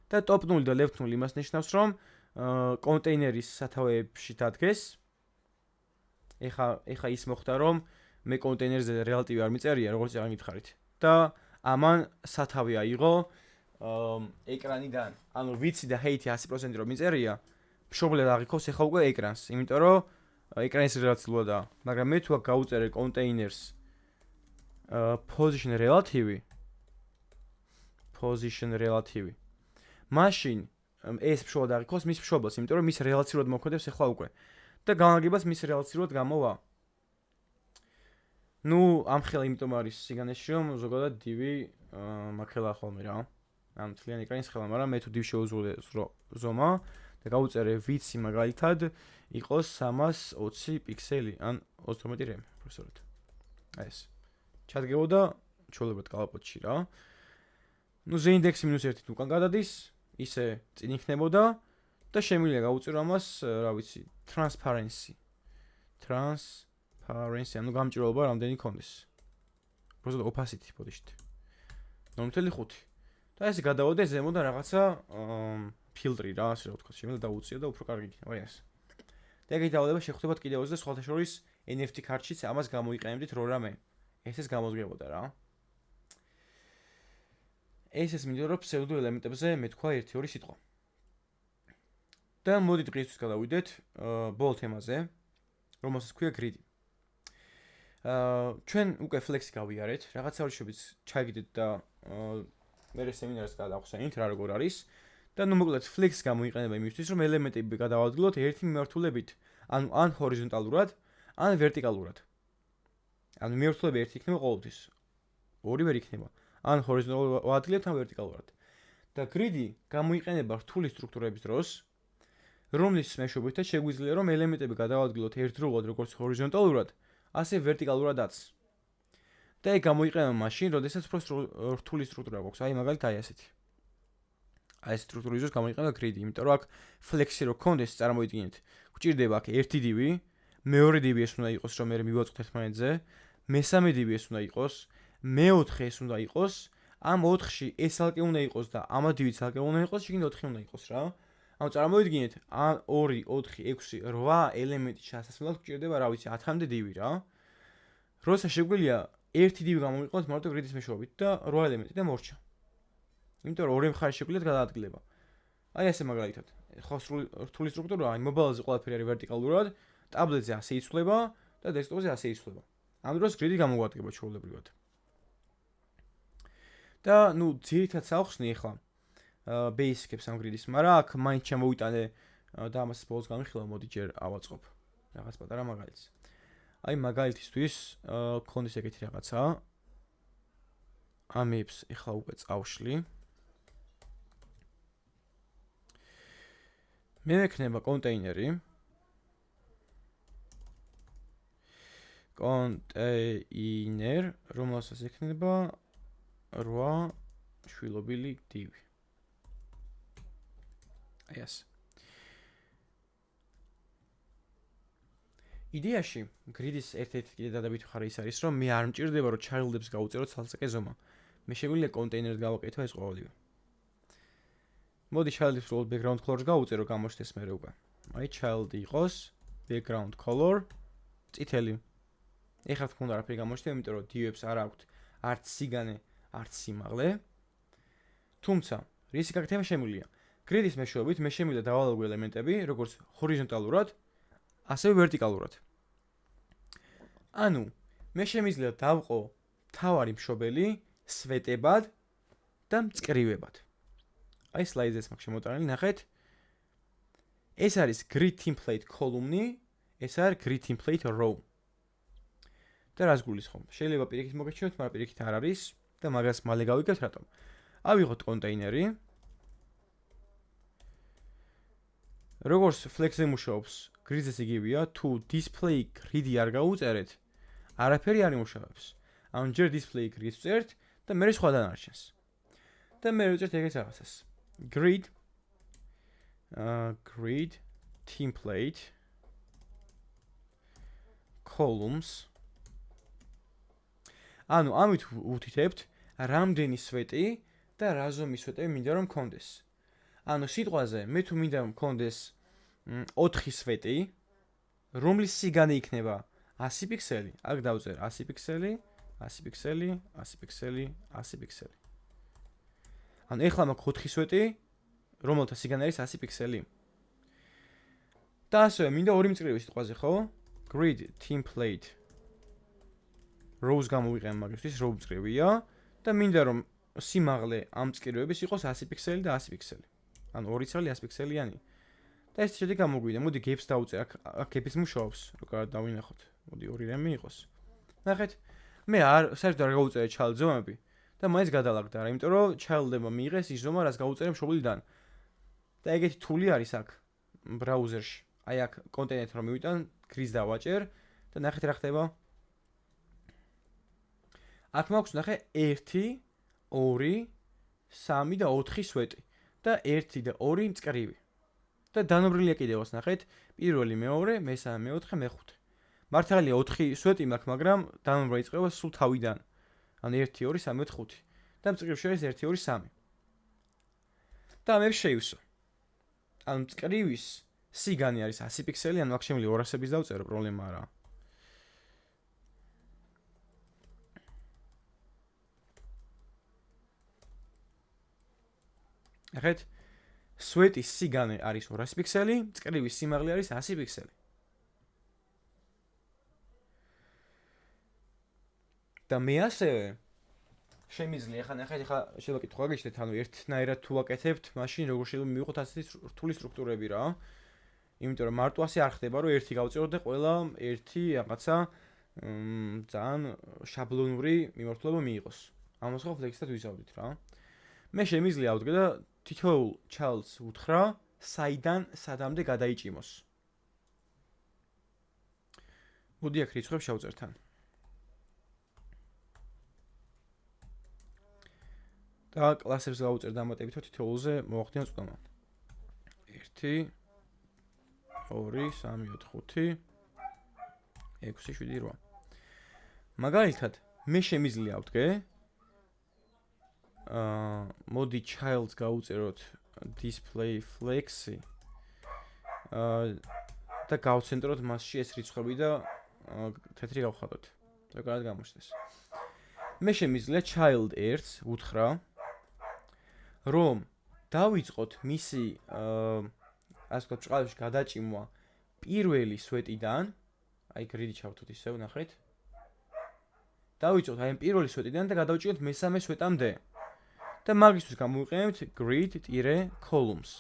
და top 0 და left 0 იმას ნიშნავს, რომ კონტეინერის სათავეებში დადგეს. ეხა ის მოხდა, რომ მე კონტეინერზე რელატივი არ მიწერია, როგორც აღგითხარით. და ამან სათავე აიღო ეკრანიდან. ანუ width-ი და height-ი 100% რომ მიწერია, მშობლად აღიქოს ეხა უკვე ეკრანს, იმიტომ რომ ეკრანის რელაციულადაა. მაგრამ მე თუ აქ გავუწერე კონტეინერს position relative. მაშინ ეს მშობლად აღიქოს მის მშობელს, იმიტომ რომ მის რელაციულად მოქმედებს ეხლა უკვე. და განლაგებას მის რელაციულად გამოვა. ნუ ამ ხელა იმიტომ არის სიგანეში, რომ ზოგადად divი მაგხელა ხოლმე რა. ანუ თლიანი ეკრანის ხელა, მაგრამ მე თუ div შევუძღუდე ზომა და გავუწერე width-ი მაგალითად იყოს 320 პიქსელი ან 32 რემ, პროფესორად. ეს. ჩადგებოდა ჩვეულებრივ კალაპოტში რა. ნუ z ინდექსი -1 თუ უკან გადადის, ისე წინ იქნებოდა და შემიძლია გავუწერო ამას, რა ვიცი, transparency, ანუ გამჭირვალობა რამდენი კონდეს. უბრალოდ opacity ბოდიშით. 0.5. და ესე გადავოდე ზემოდან რაღაცა ფილტრი რა, ასე რა ვთქვა, შემიძლია დავუწიო და უფრო კარგი იქნება, აი ეს. და ეგეთი დავალება შეხვდებათ კიდევ და სხვათა შორის NFT კარტშიც ამას გამოიყენებდით რამე. ეს გამოდგებოდა რა. ეს მინდოდა რომ ფსევდო ელემენტებზე მეთქვა 1-2 სიტყვა. და მოდით დღისთვის გადავიდეთ ბოლო თემაზე, რომელსაც ქვია grid-ი. ჩვენ უკვე flex-ი გავიარეთ, რაღაც საერთაშორისო ჩაგიდეთ და მე სემინარს გადავხსენით რა როგორ არის. და ნუ მოკლედ flex გამოიყენება იმისთვის, რომ ელემენტები გადავადგილოთ ერთი მიმართულებით, ანუ ან ჰორიზონტალურად, ან ვერტიკალურად. ანუ მიმართულები ერთი იქნება ყოველთვის. ორი ვერ იქნება. ან ჰორიზონტალურად ვადგილებთ, ან ვერტიკალურად. და grid-ი გამოიყენება რთული სტრუქტურების დროს, რომლის მეშვეობითაც შეგვიძლია რომ ელემენტები გადავადგილოთ ერთდროულად როგორც ჰორიზონტალურად, ასე ვერტიკალურადაც. და ეგ გამოიყენება მაშინ, როდესაც უფრო რთული სტრუქტურა გვაქვს, აი მაგალითად აი ასეთი. აი ეს სტრუქტურის დროს გამოიყენება grid-ი, იმიტომ რომ აქ flex-ი რო კონდეს, წარმოიდგინეთ, გვჭირდება აქ ერთი divი, მეორე divი ეს უნდა იყოს, რომ მე მივაწყოთ ერთმანეთზე, მესამე divი ეს უნდა იყოს, მეოთხე ეს უნდა იყოს, ამ 4-ში ეს ალკე უნდა იყოს და ამ divიც ალკე უნდა იყოს, შიგნით 4 უნდა იყოს რა. ანუ წარმოიდგინეთ, 2, 4, 6, 8 ელემენტი ჩასასვლელად გვჭირდება, რა ვიცი, 10-მდე divი რა. როცა შეგვიძლია ერთი divი გამოვიყენოთ მარტო grid-ის მეშვეობით და 8 ელემენტი და მორჩა. იმიტომ რომ ორი მხარე შეგვიძლიათ გადაადგილება. აი ასე მაგალითად. ხო რთული სტრუქტურაა, აი მობილზე ყველაფერი არის ვერტიკალურად, ტაბლეტზე ასე იცვლება და დესკტოპზე ასე იცვლება. ამ დროს grid-ი გამოგვადგება ჩვეულებრივად. და ნუ ძირითად სავხსნი ახლა basic-ებს ამ grid-ის, მაგრამ აქ მაინც ჩამოვიტანე და ამას ბოლოს გამიხილავ, მოდი ჯერ ავაწყობ რაღაც პატარა მაგალითს. აი მაგალითისთვის გქონდეს ეგეთი რაღაცა. ამებს ახლა უკვე წავშლი. მე მექნება კონტეინერი. კონტეინერ, რომელსაც ექნება 8 შვილობილი divი. აი ეს. იდეაში grid-ის ერთ-ერთი კიდე დადებითი მხარე ის არის, რომ მე არ მჭირდება რომ child-ებს გავუწეროთ ცალსაკე ზომა. მე შეგვიძლია კონტეინერად გავაკეთო ეს ყოველივე. მოდი child-ებს რო background color-ს გავუწერო, გამოჩნდეს მე უკვე. აი child იყოს background color წითელი. ეხლა თქო უნდა არაფერი გამოჩნდა, იმიტომ რომ div-ებს არ აქვთ არც სიგანე, არც სიმაღლე. თუმცა, რისი გაკეთება შემიძლია? grid-ის მეშვეობით მე შემიძლია დავალაგო ელემენტები, როგორც ჰორიზონტალურად, ასევე ვერტიკალურად. ანუ, მე შემიძლია დავყო თავარი მშობელი სვეტებად და მწკრივებად. აი სლაიდზეც მაქვს შემოტანილი, ნახეთ. ეს არის grid template column-ი, ეს არის grid template row. და რას გულისხმობ? შეიძლება პირიქით მოგეჩვენოთ, მაგრამ პირიქით არ არის და მაგას მალე გავიგებთ რატომ. ავიღოთ კონტეინერი. როგორც flex-ზე მუშაობს, grid-ზე იგივეა, თუ display grid-ი არ გაუწერეთ, არაფერი არ იმუშავებს. ანუ ჯერ display grid-ს წერთ და მე სხვა დანარჩენს. და მე ვიწერთ ეგეთ რაღაცას. grid template columns. ანუ ამით უთითებთ რამდენი სვეტი და რა ზომის სვეტები მინდა რომ მქონდეს. ანუ სიტყვაზე მე თუ მინდა რომ მქონდეს 4 სვეტი, რომლის სიგანე იქნება 100 პიქსელი, აქ დავწერ 100 პიქსელი, 100 პიქსელი, 100 პიქსელი, 100 პიქსელი. ანუ ეხლა მაქვს 4 სვეტი, რომელთა სიგანე არის 100 პიქსელი. და ასევე მინდა ორი მწკრივი სიტყვაზე, ხო? grid template rows გამოვიყენ მაგისთვის, row მწკრივია და მინდა რომ სიმაღლე ამ მწკრივების იყოს 100 პიქსელი და 100 პიქსელი. ანუ ორი ცალი 100 პიქსელიანი. და ეს შედეგი გამოგვიდა. მოდი gaps დავუწე, აქ gaps მუშაობს, როგორ დავინახოთ. მოდი ორი რემი იყოს. ნახეთ, მე საერთოდ არ გავუწერე child ზომები და მაინც გადალაგდა რა, იმიტომ რომ child-ებმა მიიღეს ის ზომა, რაც გავუწერე მშობლიდან. და ეგეთი თული არის აქ ბრაუზერში. აი აქ კონტენტ რომ მივიტან, grid დავაჭერ და ნახეთ რა ხდება. აქ მაქვს ნახე 1, 2, 3 და 4 სვეტი და 1 და 2 მწკრივი. და დანობრილია კიდევაც ნახეთ, პირველი, მეორე, მესამე, მეოთხე, მეხუთე. მართალია 4 სვეტი მაქვს, მაგრამ დანობრა იწყება სულ თავიდან. ანუ 1, 2, 3, 4, 5. და მწკრივში არის 1, 2, 3. და მე შევისო. ანუ მწკრივის სიგანე არის 100 პიქსელი, ანუ აქ შემიძლია 200-ების დავწერო, პრობლემა არა. ნახეთ, სვეტის სიგანე არის 200 პიქსელი, მწკრივის სიმაღლე არის 100 პიქსელი. და მე ასევე შემიძლია, ხა ნახეთ, ხა შეიძლება კითხვა გეჩნდეთ, ანუ ერთნაირად თუ ვაკეთებთ, მაშინ როგორ შეიძლება მივიღოთ ასეთი რთული სტრუქტურები რა. იმიტომ რომ მარტო ასე არ ხდება, რომ ერთი გავწეროთ და ყველა ერთი რაღაცა ძალიან შაბლონური მიმართულება მიიღოს. ამას ხო flex-ად ვიზავდით რა. მე შემიძლია ავდგე და თითოეულ child-ს უთხრა, საიდან სადამდე გადაიჭიმოს. მოდი აქ რიცხვებს შევწერ თან. და კლასებს გავუწერ დამატებით თითოეულზე მოვახდინო წვდომა. 1 2 3 4 5 6 7 8. მაგალითად, მე შემიძლია ავდგე მოდი child-ს გავუწეროთ display flex-ი და გავცენტროთ მასში ეს რიცხვები და თეთრი გავხადოთ. როგორად გამოჩნდეს. მე შემიძლია child 1-ს უთხრა რომ დავიწყოთ მისი ასე ვთქვათ, ჭყალებში გადაჭიმვა პირველი სვეტიდან, აი grid-ი ჩავთოთ ისევ, ნახეთ. დავიწყოთ აი ამ პირველი სვეტიდან და გადავჭიმოთ მესამე სვეტამდე. და მაგისთვის გამოვიყენებთ grid-columns.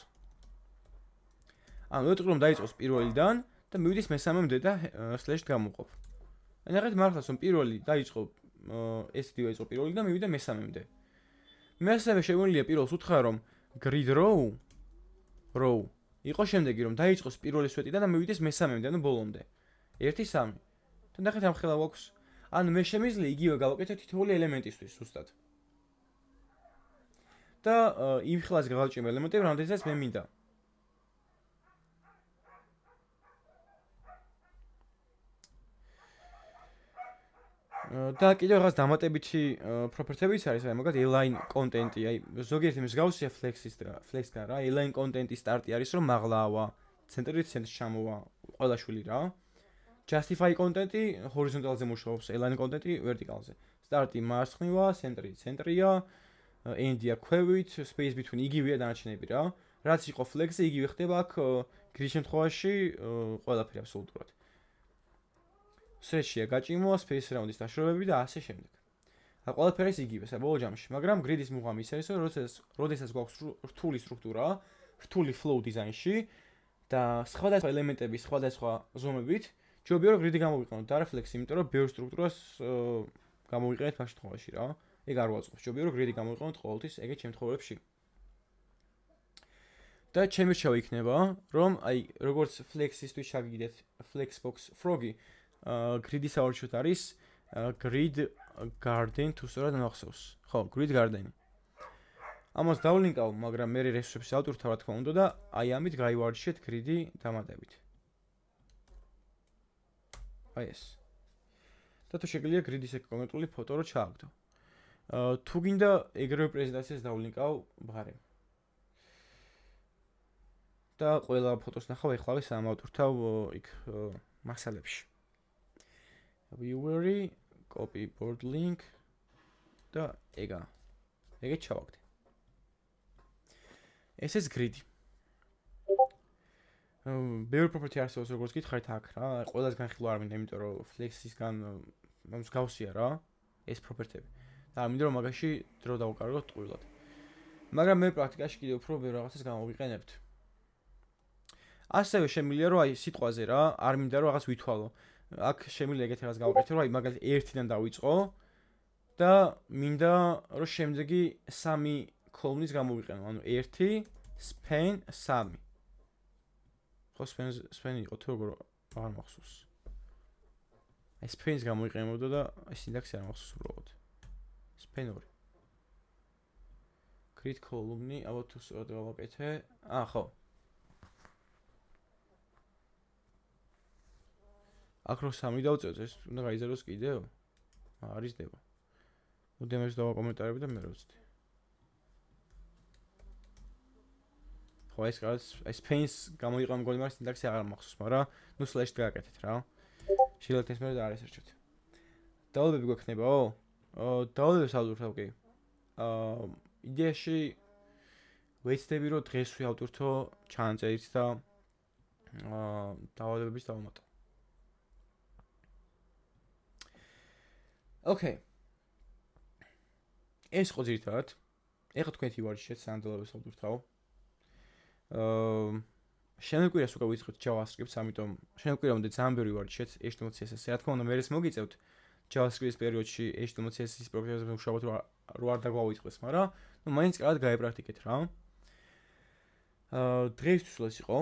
ანუ ვეტყვი რომ დაიწყოს პირველიდან და მივიდეს მესამემდე და slash-ით გამოვყოფ. ნახეთ მართლაც რომ პირველი დაიწყო ეს დაიწყო პირველი და მივიდა მესამემდე. მე ასევე შემიძლია პირველს უთხრა რომ grid row იყოს შემდეგი რომ დაიწყოს პირველი სვეტიდან და მივიდეს მესამემდე, ანუ ბოლომდე. 1 3. და ნახეთ ამ ხელა გვაქვს. ანუ მე შემიძლია იგივე გავაკეთე თითოეული ელემენტისთვის ზუსტად. და იმ ხელას გავაჭიმ ელემენტები, რამდენსაც მე მინდა. და კიდევ რაღაც დამატებითი პროპერტებიც არის, აი მაგალითად align content-ი, აი ზოგიერთი მსგავსია flex-გან რა, align content-ის სტარტი არის რომ მაღლაავა, ცენტრით ცენტრში ჩამოვა ყველა შვილი რა. justify content-ი ჰორიზონტალზე მუშაობს, align content-ი ვერტიკალზე. სტარტი მარცხნივა, ცენტრი ცენტრია, end-ია ქვევით, space between იგივეა დანარჩენები რა. რაც იყო flex-ზე, იგივე ხდება აქ grid შემთხვევაში ყველაფერი აბსოლუტურად. Search-ია გაჭიმვა, space round-ის დაშრობები და ასე შემდეგ. და ყველაფერი ის იგივე საბოლოო ჯამში, მაგრამ grid-ის მუღამი ის არის, რომ როდესაც გვაქვს რთული სტრუქტურა, რთული flow design-ში და სხვადასხვა ელემენტების სხვადასხვა ზომებით, ჯობია რომ grid-ი გამოვიყენოთ და არა flex-ი, იმიტომ რომ ბევრ სტრუქტურას გამოვიყენეთ მაგ შემთხვევაში რა. ეგ არ ვაწყობს. ჯობია რომ grid-ი გამოვიყენოთ ყოველთვის ეგეთ შემთხვევებში. და ჩემი რჩევა იქნება, რომ აი როგორც Flex-ისთვის ჩაგიგდეთ Flexbox Frog-ი, Grid-ის საორჩოთ არის Grid Garden თუ სწორად მახსოვს. ხო, Grid Garden-ი. ამას დავლინკავ, მაგრამ მე რესურსების ავტორთა რა თქმა უნდა და აი ამით გაივარჯიშეთ Grid-ი დამატებით. აი ეს. და თუ შეგიძლია Grid-ის ეგ კონკრეტული ფოტო რო ჩააგდო. თუ გინდა ეგრევე პრეზენტაციას დავლინკავ ბარემ. და ყველა ფოტოს ნახავ ეხლავე სამ ავტორთავ იქ მასალებში. Viewery, copy board link და ეგა. ეგეთ ჩავაგდე. ეს Grid-ი. ბევრი პროპერტი არსებობს როგორც გითხარით აქ რა, ყველას განხილვა არ მინდა, იმიტომ რომ Flex-ისგან მსგავსია რა, ეს პროპერტები. და მინდა რომ მაგაში დრო დავუკარგოთ ტყუილად. მაგრამ მე პრაქტიკაში კიდევ უფრო ბევრ რაღაცას გამოვიყენებთ. ასევე შემიძლია რომ აი სიტყვაზე რა, არ მინდა რომ რაღაც ვითვალო. აქ შემიძლია ეგეთი რაღაც გავაკეთო, რომ აი მაგალითად 1-დან დავიწყო და მინდა რომ შემდეგი 3 column-ის გამოვიყენო, ანუ 1 span 3. ხო span იყო თუ როგორ აღარ მახსოვს. აი span-ის გამოიყენებოდა და აი სინტაქსი არ მახსოვს უბრალოდ. span 2. Grid column-ი, ალბათ თუ სწორად გავაკეთე. ხო. აქ რო 3 დავწევთ, ეს უნდა გაიზარდოს კიდევ? არის დება. უდემეს დავაკომენტარები და მე რო ვცდი. ხო, ეს რაღაც space გამოიყო მგონი, მაგრამ სინტაქსი აღარ მახსოვს, მაგრამ ნუ slash გააკეთეთ რა. შეიძლება ეს მე და არის ერჩეთ. დავალებები გვექნებაო? დავალებებს ავტორთავ კი. იდეაში ვეცდები რომ დღეს ვავტორთო ჩანაწერით და დავალებების დავამატო. Okay. ეს ხო ძირითადად. ეხლა თქვენთი ვარჯიშეთ სანდალებს ავტორთავ. შემდეგ კვირას უკვე ვიწყებთ JavaScript-ს, ამიტომ შემდეგ კვირამდე ძალიან ბევრი ვარჯიშეთ HTML-CSS-ზე. რა თქმა უნდა, მე ეს მოგიწევთ JavaScript-ის პერიოდში HTML-CSS-ის პროგრამაზე მუშაობთ რო არ დაგვაუწყდეს, მაგრამ ნუ მაინც კარგად გაეპრაქტიკეთ რა. დღეისთვის ეს იყო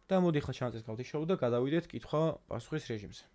და მოდი ახლა ჩანაწერს გავთიშავ და გადავიდეთ კითხვა-პასუხის რეჟიმზე.